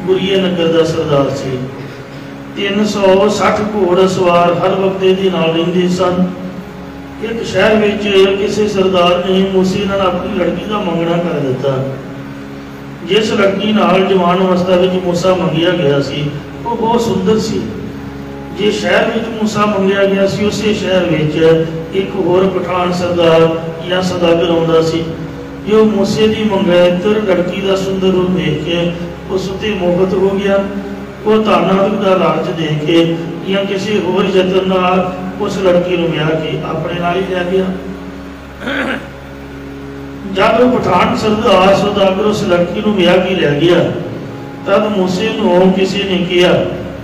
ਗੁਰੀਏ ਨਗਰ ਦਾ ਸਰਦਾਰ ਸੀ। 360 ਘੋੜ ਸਵਾਰ ਹਰ ਵਕਤ ਦੇ ਨਾਲ ਰਹਿੰਦੇ ਸਨ। ਇੱਕ ਸ਼ਹਿਰ ਵਿੱਚ ਕਿਸੇ ਸਰਦਾਰ ਨੇ ਮੂਸੇ ਨਾਲ ਆਪਣੀ ਲੜਕੀ ਦਾ ਮੰਗਣਾ ਕਰ ਦਿੱਤਾ। ਜਿਸ ਲੜਕੀ ਨਾਲ ਜਵਾਨ ਅਵਸਥਾ ਵਿੱਚ ਮੂਸਾ ਮੰਗਿਆ ਗਿਆ ਸੀ ਉਹ ਬਹੁਤ ਸੁੰਦਰ ਸੀ। ਜੇ ਸ਼ਹਿਰ ਵਿੱਚ ਮੂਸਾ ਮੰਗਿਆ ਗਿਆ ਸੀ, ਉਸੇ ਸ਼ਹਿਰ ਵਿੱਚ ਇੱਕ ਹੋਰ ਪਠਾਨ ਸਰਦਾਰ ਜਾਂ ਸੌਦਾਗਰ ਆਉਂਦਾ ਸੀ, ਜੋ ਮੂਸੇ ਦੀ ਮੰਗੈਤਰ ਲੜਕੀ ਦਾ ਸੁੰਦਰ ਰੂਪ ਵੇਖ ਕੇ ਉਸ ਉੱਤੇ ਮੋਹਿਤ ਹੋ ਗਿਆ। वो धनादक का लालच दे के या किसी होर यतन नाल उस लड़की को ब्याह के अपने नाल ही लै गया। जब वो पठान सरदार सौदागर उस लड़की को ब्याह के लै गया, तब मूसे को किसी ने कहा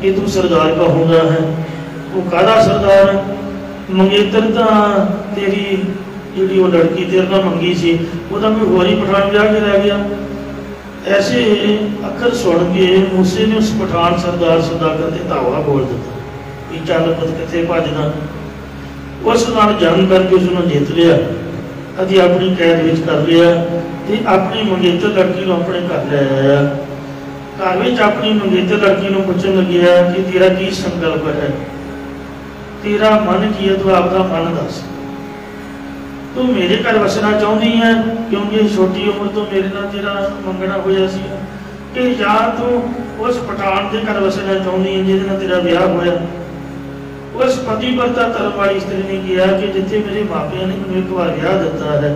कि तू सरदार का होगा है। वो कादा सरदार है? मंगेतर तो तेरी जी वो लड़की तेरे नाल मंगी सी, वह कोई होर ही पठान ब्याह के लै गया। ऐसे अखर सुन के मूसे ने उस पठान सरदार सौदागर ते धावा बोल दिता कि चल पुत किथे भजदा। उस नाल जंग करके उसने जित लिया, अति अपनी कैद विच कर लिया ते अपनी मंगेतर लड़की को अपने घर लै आया। घर में अपनी मंगेतर लड़की को पूछन लग्या कि तेरा की संकल्प है, तेरा मन की है, तू आपका मन दस, तू मेरे घर वसना चाहती है क्योंकि छोटी उम्र तो मेरे नाल तेरा मंगना होया सी, कि या तू उस पठान के घर वसना चाहती है जिहदे नाल तेरा ब्याह होया। उस पतिव्रता धर्म वाली स्त्री ने कहा कि जिथे मेरे मापिया ने मैनूं एक बार ब्याह दिता है,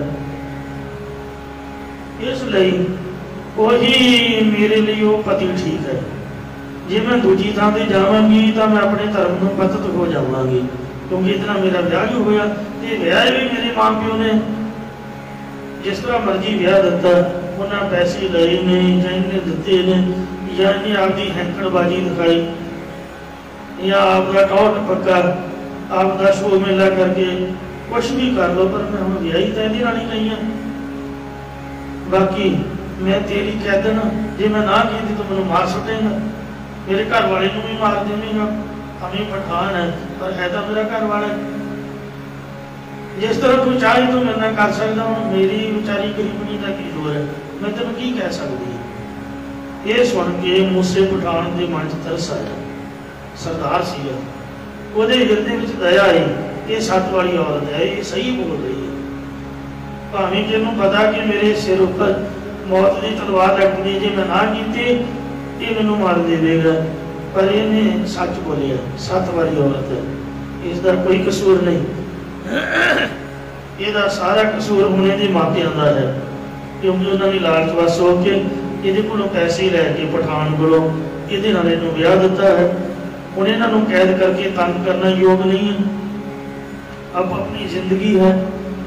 इसलिए वही मेरे लिए वो पति ठीक है। जे मैं दूजी थां ते जावांगी तो मैं अपने धर्म को पतत हो जावांगी, क्योंकि इतना मेरा ब्याह ही होया ते ब्याह भी मेरे मां प्यो ने जिस तरह मर्जी ब्याह दिता, उन्हें पैसे लए ने या इन्हें दिते ने या इन्हें आपकी हैंकड़बाजी दिखाई या आपका टॉट पक्का आपका शो मेला करके कुछ भी कर लो, पर मैं हम ब्याह ही तो इहदे नाल ही नहीं है। बाकी मैं तेरी कैदन, जे मैं ना की तो मैनूं मार सुटेगा, मेरे घर वाले को भी मार देवेगा। हमें पठान है पर है तो मेरा घर वाला है। जिस तरह तू चाहे तो मैं कर सकता हूँ, मेरी बेचारी गरीबनी का की जोर है, मैं तेन की कह सकती है। ये सुन के मूसे पठान के मन च तरस आया। सरदार सीगा, ਉਹਦੇ ਹਿਰਦੇ ਵਿੱਚ ਦਇਆ आई, ये सत वाली औरत है, ये सही बोल रही है। भावें कि पता कि मेरे सिर उपर मौत की तलवार लटकनी, जे मैं ना की ये मैनू मार देगा, पर इन्हें सच बोलिया। सत वाली औरत है, इसका कोई कसूर नहीं, यदा सारा कसूर होने के मापिया का है, क्योंकि उन्होंने लालचवस होकर ये को पैसे लैके पठान को ये ब्याह दिता है। उन्हें इन्हों कैद करके तंग करना योग नहीं है। अब अपनी जिंदगी है,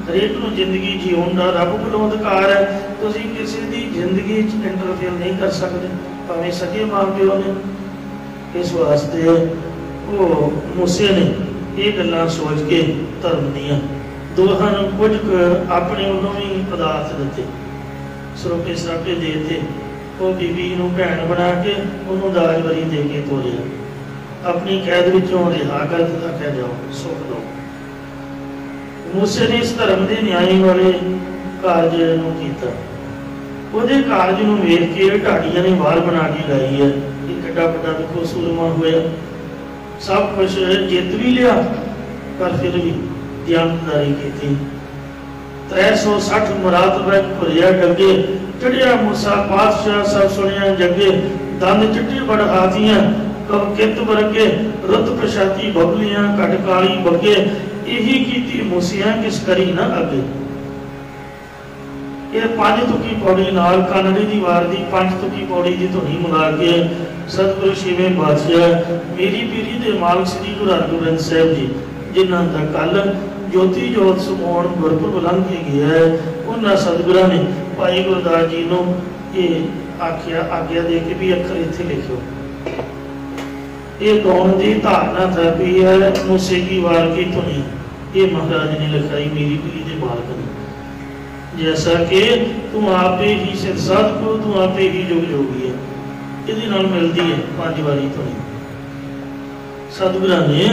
हरेक को जिंदगी जीवन का रब को अधिकार है, तो किसी की जिंदगी इंटरफेयर नहीं कर सकते, भावें सगे मां प्यो ने। इस वास्ते वो मूसे ने ये गल्लां सोच के धर्म दियां दोहां नूं कुछ अपने वालों भी पदार्थ दिते, सरोपे सरापे देते। वो बीबी नूं भैन बना के उन्होंने दाज वरी दे के तोरिया, अपनी कैद विचों रिहा कर दिता, कह जाओ सुख लो। मूसे ने इस धर्म के न्याय वाले कारज नूं कीता। ਉਹਦੇ ਕਾਰਜ ਨੂੰ ਵੇਖ ਕੇ ਢਾਡੀਆਂ ਨੇ ਵਾਰ ਬਣਾ ਕੇ ਲਾਈ ਹੈ ਕਿ ਕਿੱਡਾ ਵੱਡਾ ਵੇਖੋ ਸੂਰਮਾ ਹੋਇਆ, ਸਭ ਕੁਝ ਜਿੱਤ ਵੀ ਲਿਆ, ਪਰ ਫਿਰ ਵੀ ਦਿਆਨਤਦਾਰੀ ਕੀਤੀ। 360 ਮੁਰਾਤਬਾ ਭਰਿਆ ਗੱਗੇ, ਚੜਿਆ ਮੂਸਾ ਪਾਤਸ਼ਾਹ ਸਭ ਸੁਣਿਆ ਜੱਗੇ। ਦੰਦ ਚਿੱਟੇ ਬੜ ਹਾਥੀਆਂ ਕਬ ਕਿਤ ਵਰਗੇ, ਰੁੱਤ ਪ੍ਰਸ਼ਾਤੀ ਬਬਲੀਆਂ ਘਟ ਕਾਲੀ ਬੱਗੇ। ਇਹੀ ਕੀਤੀ ਮੂਸਿਆਂ ਕਿਸ ਕਰੀ ਨਾ ਅੱਗੇ। ये 5 तुकी पौड़ी नाल कानड़ी दी वार दी 5 तुकी पौड़ी दी धुनी मिला के सतगुरु छेवें पातशाह मेरी पीरी दे मालक श्री गुरु हरगोबिंद साहिब जी जिन्हां दा कल ज्योति जोत समाउण गुरपुरब लंघ के गया है, उन्हां सतगुरां ने भाई गुरदास जी नूं ये आख्या आग्या दे के भी अखर इत्थे लिखियो। ये गाउण दी धारणा थी है मूसे की वार की धुनी, ये महाराज ने लिखाई मेरी पीरी दे मालक ने। जैसा कि तू आपे ही सिर साध को, तू आपे ही जोग जोगी है, ये मिलती है 5 वारी धुनी। सतगुरां ने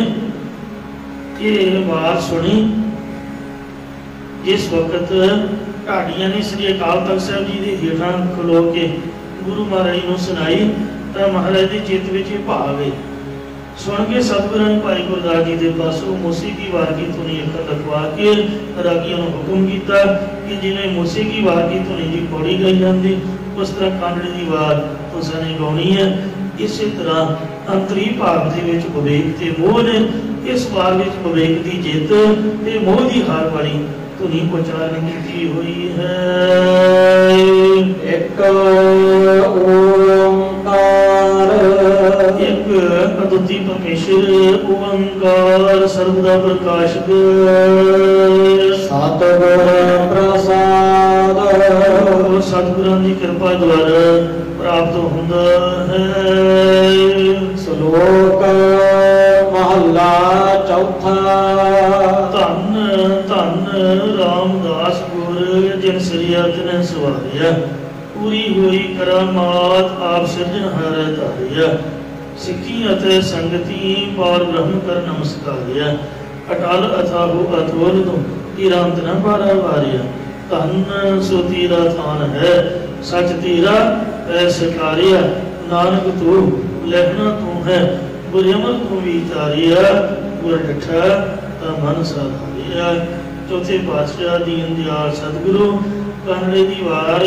ये बात सुनी जिस वक्त ढाडियां ने श्री अकाल तख्त साहिब जी के हेठां खलो के गुरु महाराज को सुनाई, तो महाराज के चित्त में भाव गए। सुन के सतगुरां ने भाई गुरदास जी के पासों मूसे की वार की धुनी अखर लिखवा के रागियों को हुक्म किया कि जिन्हें मूसे की वार की धुनी की पौड़ी गाई जाती, उस तरह कानड़ी की वार उसने गाउनी है। इस तरह अंतरी भाव के विवेक ते मोह ने, इस वार में विवेक की जित ते मोह की हार वाली धुनी उच्चारण की हुई है। एक ओंकार एक अद्वितीय परमेश्वर ओंकार सर्वदा प्रकाशक सतगुर प्रसाद सतगुਰਾਂ ਦੀ ਕਿਰਪਾ ਦੁਆਰਾ ਪ੍ਰਾਪਤ ਹੁੰਦਾ ਹੈ। ਸ਼ਲੋਕ ਮਹੱਲਾ ਚੌਥਾ। ਧੰਨ ਧੰਨ ਰਾਮਦਾਸ ਗੁਰ ਜਿਨ ਸਰੀਆ ਤਿਨੈ ਸਵਾਰਿਆ ਪੂਰੀ ਹੋਈ ਕਰਾਮਾਤ ਆਪ ਸਿਰਜਣਹਾਰ ਧਾਰਿਆ ਸਿੱਖੀ ਅਤੇ ਸੰਗਤੀ ਪਾਰ ਬ੍ਰਹਮ ਕਰ ਨਮਸਕਾਰਿਆ ਅਟਲ ਅਥਾਹੂ ਅਥੋਲ ਤੋਂ ਤੀਰਾਂਤ ਨ ਪਾਰਾ ਵਾਰਿਆ ਧੰਨ ਸੋ ਤੀਰਾ ਥਾਨ ਹੈ ਸਚ ਤੀਰਾ ਐ ਸਿਕਾਰਿਆ ਨਾਨਕ ਤੂੰ ਲਹਿਣਾ ਤੂੰ ਹੈ ਗੁਰਮਤਿ ਤੂੰ ਵਿਚਾਰਿਆ ਗੁਰ ਡਠਾ ਤਾਂ ਮਨ ਸਾਧਾਰਿਆ। ਚੌਥੇ ਪਾਤਸ਼ਾਹ ਦੀਨ ਦਿਆਲ ਸਤਿਗੁਰੂ ਕਾਨੜੇ ਦੀ ਵਾਰ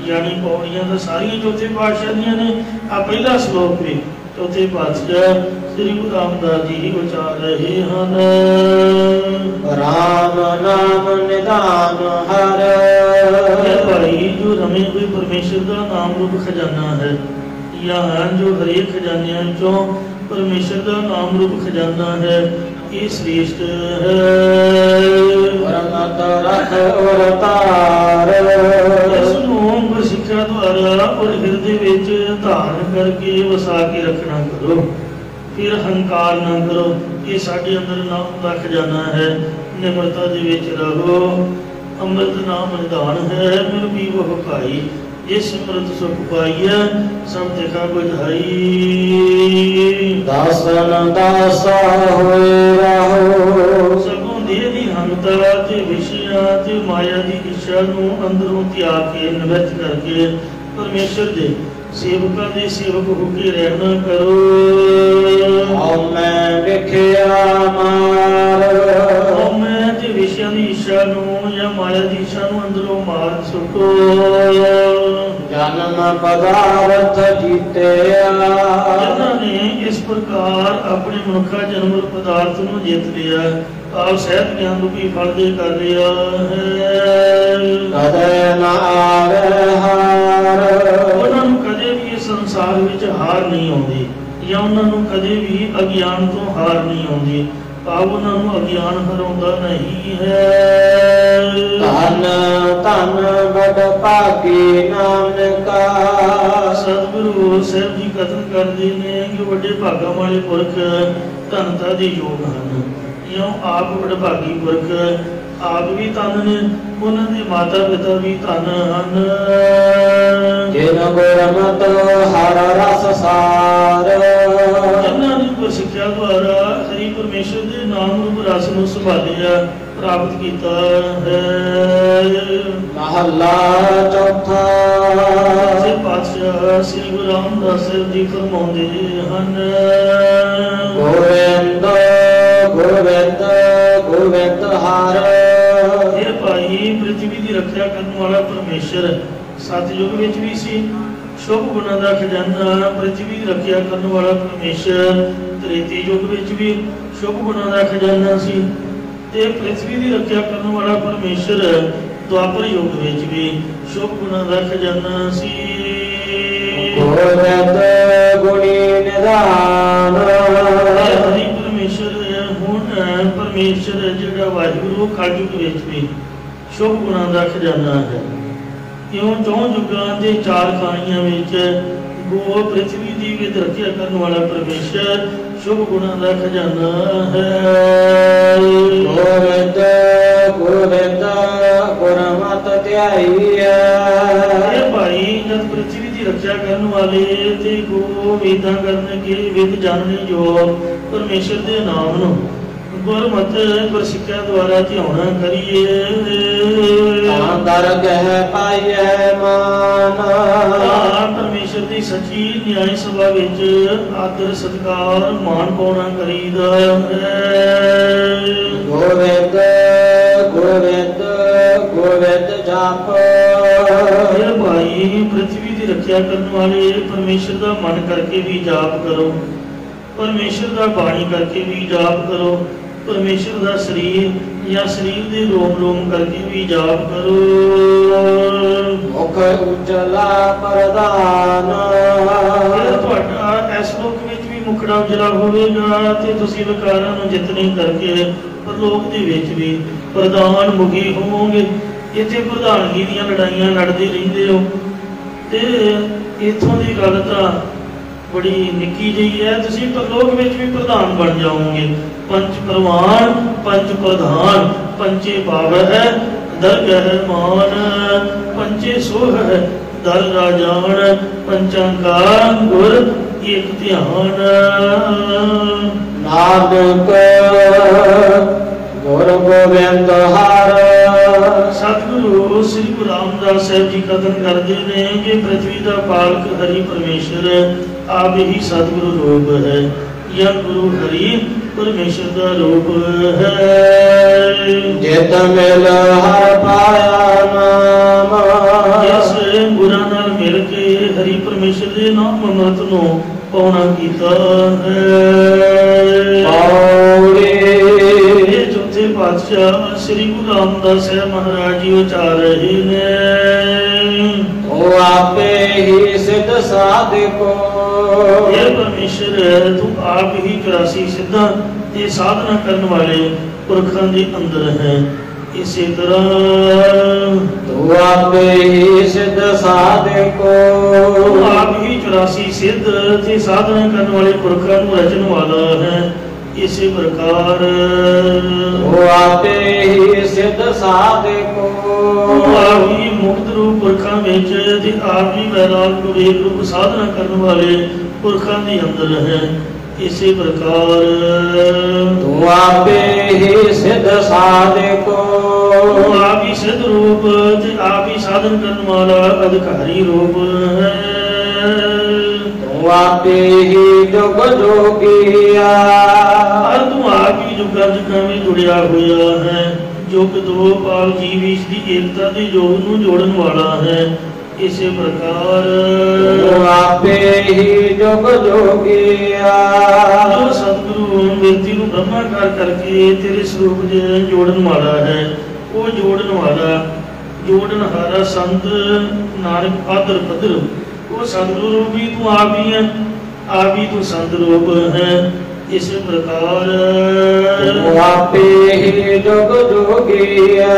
ਯਾਨੀ ਪੌੜੀਆਂ ਤਾਂ ਸਾਰੀਆਂ ਚੌਥੇ ਪਾਤਸ਼ਾਹ ਦੀਆਂ ਨੇ। ਆ ਪਹਿਲਾ ਸ਼ਲੋਕ ਵੀ ਚੌਥੇ ਪਾਤਸ਼ਾਹ ਸ੍ਰੀ ਗੁਰੂ ਰਾਮਦਾਸ ਜੀ ਹੀ ਉਚਾਰ ਰਹੇ ਹਨ। ਰਾਮ ਨਾਮ ਨਿਧਾਨ ਹਰ। ਇਹ ਭਾਈ ਜੋ ਰਮੇ ਹੋਏ ਪਰਮੇਸ਼ਰ ਦਾ ਨਾਮ ਰੂਪ ਖਜ਼ਾਨਾ ਹੈ ਜਾਂ ਹਨ ਜੋ ਹਰੇਕ ਖਜ਼ਾਨਿਆਂ ਚੋਂ ਪਰਮੇਸ਼ਰ ਦਾ ਨਾਮ ਰੂਪ ਖਜ਼ਾਨਾ ਹੈ ਇਹ ਸ੍ਰੇਸ਼ਟ ਹੈ। ਪਰਮਤ ਰਖ ਔਰ ਤਾਰ। ਇਸ ਨੂੰ ਗੁਰਸਿੱਖਿਆ ਦੁਆਰਾ ਔਰ ਹਿਰਦੇ ਵਿੱਚ ਧਾਰਨ ਕਰਕੇ ਵਸਾ ਕੇ ਰੱਖਣਾ ਕਰੋ। ਫਿਰ ਹੰਕਾਰ ਨਾ ਕਰੋ। ਇਹ ਸਾਡੇ ਅੰਦਰ ਨਾਮ ਦਾ ਖਜ਼ਾਨਾ ਹੈ। ਨਿਮਰਤਾ ਦੇ ਵਿੱਚ ਰਹੋ। ਅੰਮ੍ਰਿਤ ਨਾਮ ਨਿਧਾਨ ਹੈ ਮਿਲ ਪੀਵੋ ਭਾਈ ਜਿਸ ਸਿਮਰਤ ਸੁਖ ਪਾਈਐ ਸਭ ਦੇਖਾ ਬੁਝਾਈ। ਦਾਸਨ ਦਾਸਾ ਹੋਏ ਰਹੋ। ਸਗੋਂ ਦੇਹ ਦੀ ਹੰਤਾ ਤੇ ਵਿਸ਼ਿਆਂ ਤੇ ਮਾਇਆ ਦੀ ਇੱਛਾ ਨੂੰ ਅੰਦਰੋਂ ਤਿਆਗ ਕੇ ਨਿਵਰਤ ਕਰਕੇ ਪਰਮੇਸ਼ਰ ਦੇ ਸੇਵਕਾਂ ਦੇ ਸੇਵਕ ਹੋ ਕੇ ਰਹਿਣਾ ਕਰੋ। ਹਉ ਮੈਂ ਵੇਖਿਆ ਮਾਰ। ਹਉ ਮੈਂ ਤੇ ਵਿਸ਼ਿਆਂ ਦੀ ਇੱਛਾ ਨੂੰ ਜਾਂ ਮਾਇਆ ਦੀ ਇੱਛਾ ਨੂੰ ਅੰਦਰੋਂ ਮਾਰ ਸੁੱਟੋ। ਜਨਮ ਪਦਾਰਥ ਜੀਤਿਆ। ਜਿਨ੍ਹਾਂ ਨੇ ਇਸ ਪ੍ਰਕਾਰ ਆਪਣੇ ਮਨੁੱਖਾ ਜਨਮ ਪਦਾਰਥ ਨੂੰ ਜਿੱਤ ਲਿਆ ਆਪ ਸਹਿਤ ਗਿਆਨ ਰੂਪੀ ਫਲ ਦੇ ਕਰ ਰਿਹਾ ਹੈ। ਕਦੇ ਨਾ ਆਵੇ ਹਾਰ। ਉਹਨਾਂ ਨੂੰ ਕਦੇ ਵੀ ਇਸ ਸੰਸਾਰ ਵਿੱਚ ਹਾਰ ਨਹੀਂ ਆਉਂਦੀ ਜਾਂ ਉਹਨਾਂ ਨੂੰ ਕਦੇ ਵੀ ਅਗਿਆਨ ਤੋਂ ਹਾਰ ਨਹੀਂ ਆਉਂਦੀ। ਭਾਵ ਉਹਨਾਂ ਨੂੰ ਅਗਿਆਨ ਹਰਾਉਂਦਾ ਨਹੀਂ ਹੈ। ਧੰਨ ਧੰਨ ਬੜ ਭਾਗੀ ਨਾਨਕਾ। ਸਤਿਗੁਰੂ ਸਾਹਿਬ ਜੀ ਕਥਨ ਕਰਦੇ ਨੇ ਕਿ ਵੱਡੇ ਭਾਗਾਂ ਵਾਲੇ ਪੁਰਖ ਧਨਤਾ ਦੇ ਯੋਗ ਹਨ। ਇਉਂ ਆਪ ਵਡਭਾਗੀ ਪੁਰਖ ਆਪ ਵੀ ਧਨ ਨੇ ਉਹਨਾਂ ਦੇ ਮਾਤਾ ਪਿਤਾ ਵੀ ਧਨ ਹਨ। ਜਿਨ ਗੁਰਮਤਿ ਹਰ ਰਸ ਸਾਰ। ਜਿਨ੍ਹਾਂ ਨੇ ਗੁਰਸਿੱਖਿਆ ਦੁਆਰਾ ਹਰੀ ਪਰਮੇਸ਼ਰ ਦੇ ਨਾਮ ਰੂਪ ਰਸ ਨੂੰ ਸੰਭਾਲਿਆ ਪ੍ਰਾਪਤ ਕੀਤਾ ਹੈ। ਮਹੱਲਾ ਚੌਥਾ। ਸੇ ਪਾਤਸ਼ਾਹ ਸ੍ਰੀ ਗੁਰੂ ਰਾਮਦਾਸ ਸਾਹਿਬ ਜੀ ਫਰਮਾਉਂਦੇ ਹਨ। ਗੋਵਿੰਦ ਗੋਵਿੰਦ ਗੋਵਿੰਦ ਹਰ। ਇਹ ਭਾਈ ਪ੍ਰਿਥਵੀ ਦੀ ਰੱਖਿਆ ਕਰਨ ਵਾਲਾ ਪਰਮੇਸ਼ਰ ਸਤਿਯੁਗ ਵਿੱਚ ਵੀ ਸੀ। ਸ਼ੁਭ ਗੁਣਾਂ ਦਾ ਖਜ਼ਾਨਾ ਪ੍ਰਿਥਵੀ ਦੀ ਰੱਖਿਆ ਕਰਨ ਵਾਲਾ ਪਰਮੇਸ਼ਰ ਤ੍ਰੇਤੀ ਯੁਗ ਵਿੱਚ ਵੀ ਸ਼ੁਭ ਗੁਣਾਂ ਦਾ ਖਜ਼ਾਨਾ ਸੀ। ਤੇ ਪ੍ਰਿਥਵੀ ਦੀ ਰੱਖਿਆ ਕਰਨ ਵਾਲਾ ਪਰਮੇਸ਼ਰ ਦੁਆਪਰ ਯੁਗ ਵਿੱਚ ਵੀ ਸ਼ੁਭ ਗੁਣਾਂ ਦਾ ਖਜ਼ਾਨਾ ਸੀ। ਗੋਵਿੰਦ ਗੁਣੀ ਨਿਧਾਨ। ਹਰੀ ਪਰਮੇਸ਼ਰ ਹੁਣ ਪਰਮੇਸ਼ਰ ਜਿਹੜਾ ਵਾਹਿਗੁਰੂ ਕਲਯੁਗ ਵਿੱਚ ਵੀ ਸ਼ੁਭ ਗੁਣਾਂ ਦਾ ਖਜ਼ਾਨਾ ਹੈ। ਕਿਉਂ ਚੌਂ ਯੁੱਗਾਂ ਦੇ ਚਾਰ ਖਾਣੀਆਂ ਵਿੱਚ ਗੋ ਪ੍ਰਿਥਵੀ ਦੀ ਵੀ ਰੱਖਿਆ ਕਰਨ ਵਾਲਾ ਪਰਮੇਸ਼ਰ ਸ਼ੁਭ ਗੁਣਾਂ ਦਾ ਖਜ਼ਾਨਾ ਹੈ। ਗੋਵਿੰਦ ਗੋਵਿੰਦ ਗੁਰਮਤਿ ਧਿਆਈਐ। ਇਹ ਭਾਈ ਜਦ ਪ੍ਰਿਥਵੀ ਦੀ ਰੱਖਿਆ ਕਰਨ ਵਾਲੇ ਤੇ ਗੋ ਵੇਦਾਂ ਕਰਨਗੇ ਵੇਦ ਜਾਣਨੇ ਜੋ ਪਰਮੇਸ਼ਰ ਦੇ ਨਾਮ ਨੂੰ ਗੁਰਮਤਿ ਗੁਰਸਿੱਖਿਆ ਦੁਆਰਾ ਧਿਆਉਣਾ ਕਰੀਏ ਤਾਂ ਦਰਗਹਿ ਪਾਈਐ ਮਾਨ। ਪਰਮੇਸ਼ਰ ਦੀ ਸੱਚੀ ਨਿਆਇ ਸਭਾ ਵਿੱਚ ਆਦਰ ਸਤਿਕਾਰ ਮਾਣ ਪਾਉਣਾ ਕਰੀਦਾ ਹੈ। ਗੋਵਿੰਦ ਗੋਵਿੰਦ ਗੋਵਿੰਦ ਜਪ। ਇਹ ਭਾਈ ਪ੍ਰਿਥਵੀ ਦੀ ਰੱਖਿਆ ਕਰਨ ਵਾਲੇ ਪਰਮੇਸ਼ਰ ਦਾ ਮਨ ਕਰਕੇ ਵੀ ਜਾਪ ਕਰੋ। ਪਰਮੇਸ਼ਰ ਦਾ ਬਾਣੀ ਕਰਕੇ ਵੀ ਜਾਪ ਕਰੋ। ਪਰਮੇਸ਼ਰ ਦਾ ਸਰੀਰ ਜਾਂ ਸਰੀਰ ਦੇ ਰੋਮ ਰੋਮ ਕਰਕੇ ਵੀ ਜਾਪ ਕਰੋ। ਮੁਖ ਉਜਲਾ ਪ੍ਰਦਾਨ। ਤੁਹਾਡਾ इस लोक विच भी मुखड़ा उजला होवेगा ते तुसीं विकारां नूं जित नहीं करके परलोक दे विच भी प्रधान मुखी होवोगे। इत्थे प्रधानगी दीयां लड़ाइयां लड़दे रहिंदे हो ते इत्थों दी गल तां बड़ी निक्की जी है, तुसीं परलोक विच भी प्रधान बन जाओगे। पंच प्रवान पंच प्रधान पंचे पावह दरगह मान पंचे सोह दर राजान पंचांगा गुर एक ध्यान। नानक गुर गोविंद हर। सतगुरु श्री गुरु रामदास साहब जी कथन करते हैं कि पृथ्वी का पालक हरि परमेश्वर आप ही सतगुरु रूप है, या गुरु हरि परमेश्वर का रूप है। जित मिल हर पाया नाम। जिस गुरु नाल मिल के हरि परमेश्वर के नाम अमृत नो पाउना कीता है। ये चौथे पातशाह श्री गुरु रामदास साहब महाराज जी उचार रहे ने। ओ आपे ही सिद्ध साधिको। हे परमेश्वर तू आप ही 84 सिद्धां ते साधना करने वाले पुरखां दे अंदर है। इसी तरह तू आपे ही सिद्ध साधिको। आप ही 84 सिद्ध ते साधना करने वाले पुरखां नूं रचन वाला है। इसी प्रकार वो आपे ही सिद्ध साधिको। आप ही मुक्त रूप पुरखां विच ते आप ही वैराग विवेक रूप साधना करने वाले पुरखां दे अंदर है। इसी प्रकार तू आपे ही सिद्ध साधिको। आप ही सिद्ध रूप ते आप ही साधन करने वाला अधिकारी रूप है। तू आपे ही जुग जोगिया। और तू आप ही जुगा जुगा में जुड़िया हुआ है। जुग दो पाल जीव ईश की एकता के योग नूं जोड़न वाला है। इसी प्रकार तू आपे ही जुग जोगिया। जो सतगुरु व्यक्ति को ब्रह्माकार करके तेरे स्वरूप दे जोड़न वाला है, वो जोड़न वाला जोड़न हारा संत नानक आदर पदर वो सतगुरु रूप भी तू आप ही है, आप ही तू संत रूप है। इस प्रकार तू आपे ही जुग जोगिया।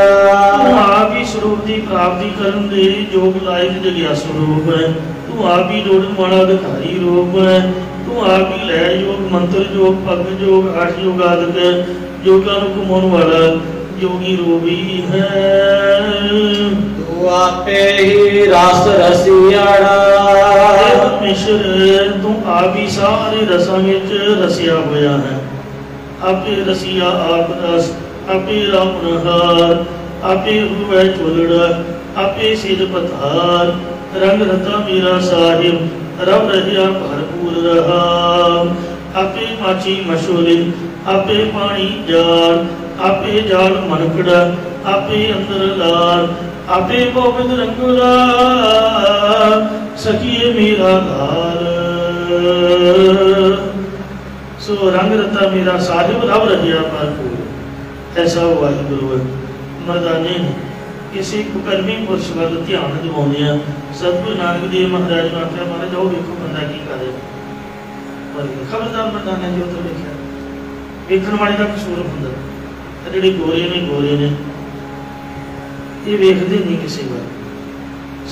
तू आप ही स्वरूप की प्राप्ति करन दे योग लायक जगिया स्वरूप है। तू आप ही जोड़न वाला अधिकारी रूप है। तू आप ही लय योग मंत्र योग पग योग आठ योग आदि योगा घुमाने वाला योगी रूप ही है। तू आपे ही रस रसियाड़ा। परमेश्वर तू आप ही सारे रसां विच रसिया होया है। आपे रसिया आप रस, आपे राम नहार, आपे हुए चोलड़ा, आपे सिर पथार। रंग रता मेरा साहिब रब रहिया भरपूर रहा। आपे माची मशोरे, आपे पानी जाल, आपे जाल मनकड़ा, आपे अंदर लाल, आपे गोबिंद रंगुला सखिए मेरा लाल। सो रंग रता मेरा साहिब रब रहिया भरपूर। ऐसा वाहिगुरु है। मर्दाने किसी कुकर्मी पुरुष वाल ध्यान दिवाने हैं। सतगुरु नानक देव महाराज ने आख्या महाराज आओ देखो बंदा की करे। पर खबरदार मर्दाने जो तो देखा वेखण वाले का कसूर हुंदा। जिहड़े गोरे ने ये वेखते नहीं किसी बार।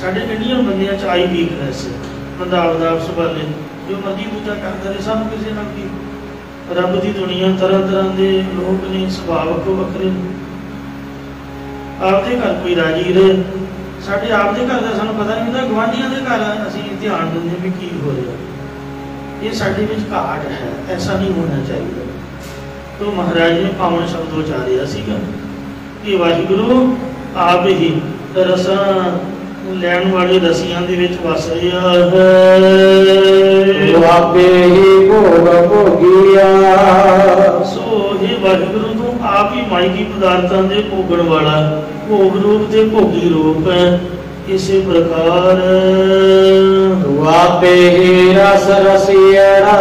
साढ़े इंडियन बंदियां च आई वीकनेस है। बंदा आपदा आप संभाले जो मर्जी दूजा करता रहे सानू किसी नाल की। रब की दुनिया तरह तरह के लोग ने सुभाव को वखरे। आपके घर कोई राजी रहे साढ़े आपके घर का सानू पता नहीं होंदा। गवांढियां के घर असीं ध्यान देंगे भी की हो रहा। ये साढ़े विच घाट है। ऐसा नहीं होना चाहिए। तो महाराज ने पावन शब्द उचारिया सीगा कि वाहिगुरु आप ही रसां लैण वाले रसियां दे विच वस रहा है। आपे ही भोग भोगिया। सो हे वाहिगुरु तू आप ही मायकी पदार्थां दे भोगण वाला भोग रूप ते भोगी रूप है। इसी प्रकार तू आपे ही रस रसियाड़ा।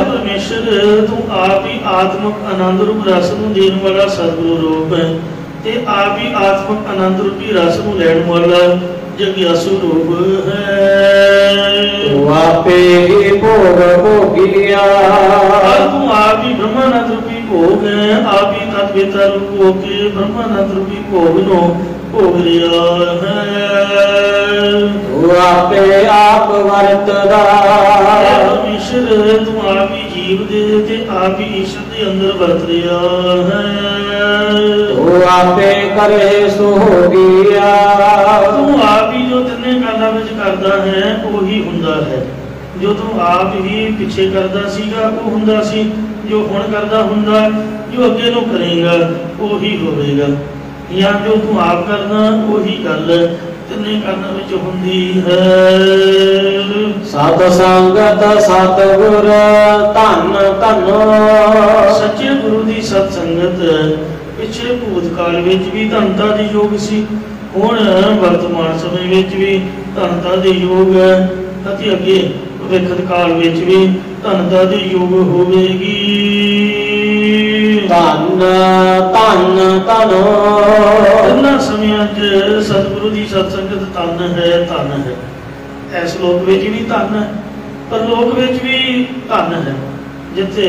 परमेश्वर तू आप ही आत्मक आनंद रूप रस नूं देण वाला सतगुरु रूप है। ਤੇ ਆਪ ਹੀ ਆਤਮਕ ਆਨੰਦ ਰੂਪੀ ਰਸ ਨੂੰ ਲੈਣ ਵਾਲਾ ਜਗਿਆਸੂ ਰੂਪ ਹੈ। ਤੂੰ ਆਪੇ ਹੀ ਭੋਗ ਭੋਗਿਆ, ਤੂੰ ਆਪ ਹੀ ਬ੍ਰਹਮਾਨੰਦ ਰੂਪੀ ਭੋਗ ਹੈ। ਆਪ ਹੀ ਤਤ ਵੇਤਾ ਰੂਪ ਹੋ ਕੇ ਬ੍ਰਹਮਾਨੰਦ ਰੂਪੀ ਭੋਗ ਨੂੰ ਭੋਗ ਰਿਹਾ ਹੈ। ਤੂੰ ਆਪੇ ਆਪ ਵਰਤਦਾ, ਪਰਮੇਸ਼ਰ ਤੂੰ ਆਪ ਹੀ ਜੀਵ ਦੇ ਤੇ ਆਪ ਹੀ ਈਸ਼ਰ ਦੇ ਅੰਦਰ ਵਰਤ ਰਿਹਾ ਹੈ। ਤੂੰ ਆਪੇ ਕਰੇ ਸੋ ਗਿਆ, ਤੂੰ ਆਪ ਹੀ ਜੋ ਤਿੰਨੇ ਕਾਲਾਂ ਵਿੱਚ ਕਰਦਾ ਹੈ ਉਹੀ ਹੁੰਦਾ ਹੈ। ਜੋ ਤੂੰ ਆਪ ਹੀ ਪਿੱਛੇ ਕਰਦਾ ਸੀਗਾ ਉਹ ਹੁੰਦਾ ਸੀ, ਜੋ ਹੁਣ ਕਰਦਾ ਹੁੰਦਾ, ਜੋ ਅੱਗੇ ਨੂੰ ਕਰੇਗਾ ਉਹੀ ਹੋਵੇਗਾ। ਜਾਂ ਜੋ ਤੂੰ ਆਪ ਕਰਦਾ ਉਹੀ ਗੱਲ ਤਿੰਨੇ ਕਾਲਾਂ ਵਿੱਚ ਹੁੰਦੀ ਹੈ। ਸਤ ਸੰਗਤ ਸਤਿਗੁਰ ਧੰਨ ਧੰਨ, ਸੱਚੇ ਗੁਰੂ ਦੀ ਸਤ ਸੰਗਤ ਪਿਛਲੇ ਭੂਤ ਕਾਲ ਵਿੱਚ ਵੀ ਧਨਤਾ ਦੇ ਯੋਗ ਸੀ, ਹੁਣ ਵਰਤਮਾਨ ਸਮੇਂ ਵਿੱਚ ਵੀ ਧਨਤਾ ਦੇ ਯੋਗ ਹੈ ਅਤੇ ਅੱਗੇ ਭਵਿੱਖ ਕਾਲ ਵਿੱਚ ਵੀ ਧਨਤਾ ਦੇ ਯੋਗ ਹੋਵੇਗੀ। ਧੰਨ ਧੰਨ ਧੰਨ, ਇਹਨਾਂ ਸਮਿਆਂ 'ਚ ਸਤਿਗੁਰੂ ਦੀ ਸਤ ਸੰਗਤ ਧੰਨ ਹੈ, ਧੰਨ ਹੈ। ਇਸ ਲੋਕ ਵਿੱਚ ਵੀ ਧੰਨ ਹੈ, ਪਰ ਲੋਕ ਵਿੱਚ ਵੀ ਧੰਨ ਹੈ। ਜਿੱਥੇ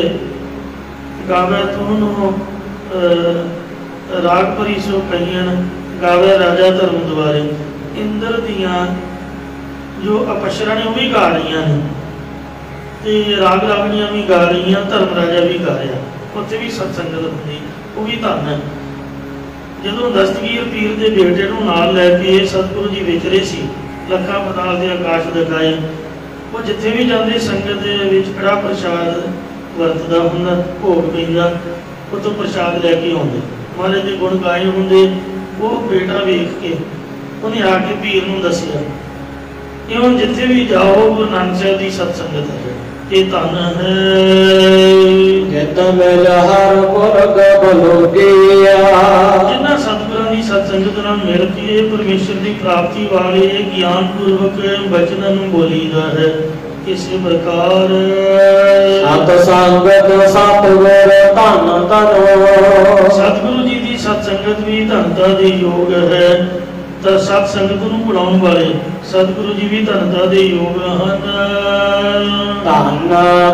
ਗਾਵੇ ਤੁਹਾਨੂੰ ਰਾਗ ਭਰੀ ਸੋ ਕਹੀਆਂ, ਗਾਵੇ ਰਾਜਾ ਧਰਮ ਦੁਆਰੇ। ਇੰਦਰ ਦੀਆਂ ਜੋ ਅਪਸ਼ਰਾਂ ਨੇ ਉਹ ਵੀ ਗਾ ਰਹੀਆਂ ਨੇ ਤੇ ਰਾਗ ਰਾਗਣੀਆਂ ਵੀ ਗਾ ਰਹੀਆਂ, ਧਰਮ ਰਾਜਾ ਵੀ ਗਾ ਰਿਹਾ। ਉੱਥੇ ਵੀ ਸਤ ਸੰਗਤ ਹੁੰਦੀ, ਉਹ ਵੀ ਧੰਨ ਹੈ। ਜਦੋਂ ਦਸਤਗੀਰ ਪੀਰ ਦੇ ਬੇਟੇ ਨੂੰ ਨਾਲ ਲੈ ਕੇ ਸਤਿਗੁਰੂ ਜੀ ਵਿਚਰੇ ਸੀ, ਲੱਖਾਂ ਪਤਾਲ ਦੇ ਆਕਾਸ਼ ਦਿਖਾਏ, ਉਹ ਜਿੱਥੇ ਵੀ ਜਾਂਦੇ ਸੰਗਤ ਦੇ ਵਿੱਚ ਕੜਾ ਪ੍ਰਸ਼ਾਦ ਵਰਤਦਾ ਹੁੰਦਾ, ਭੋਗ ਪੈਂਦਾ, ਉੱਥੋਂ ਪ੍ਰਸ਼ਾਦ ਲੈ ਕੇ ਆਉਂਦੇ, ਮਹਾਰਾਜ ਦੇ ਗੁਣ ਗਾਏ ਹੁੰਦੇ। ਉਹ ਬੇਟਾ ਵੇਖ ਕੇ ਉਹਨੇ ਆ ਕੇ ਪੀਰ ਨੂੰ ਦੱਸਿਆ ਕਿ ਹੁਣ ਜਿੱਥੇ ਵੀ ਜਾਓ ਗੁਰੂ ਨਾਨਕ ਸਾਹਿਬ ਦੀ ਸਤ ਸੰਗਤ ਹੈ, ਇਹ ਧੰਨ ਹੈ। ਜਿਤ ਮਿਲ ਹਰ ਪੁਰਖ ਬਲੋਗਿਆ, ਜਿਨ੍ਹਾਂ ਸਤਿਗੁਰਾਂ ਦੀ ਸਤ ਸੰਗਤ ਨਾਲ ਮਿਲ ਕੇ ਪਰਮੇਸ਼ਰ ਦੀ ਪ੍ਰਾਪਤੀ ਵਾਲੇ ਗਿਆਨ ਪੂਰਵਕ ਬਚਨਾਂ ਨੂੰ ਬੋਲੀਦਾ ਹੈ। ਇਸੇ ਪ੍ਰਕਾਰ ਸਤ ਸੰਗਤ ਸਤਿਗੁਰ ਧੰਨ ਧੰਨ, ਸਤਿਗੁਰੂ ਜੀ ਦੀ ਸਤ ਸੰਗਤ ਵੀ ਧਨਤਾ ਦੇ ਯੋਗ ਹੈ। ਤਾਂ ਸਤ ਸੰਗਤ ਨੂੰ ਬਣਾਉਣ ਵਾਲੇ ਸਤਿਗੁਰੂ ਜੀ ਵੀ ਧਨਤਾ ਦੇ ਯੋਗ ਹਨ। ਧੰਨ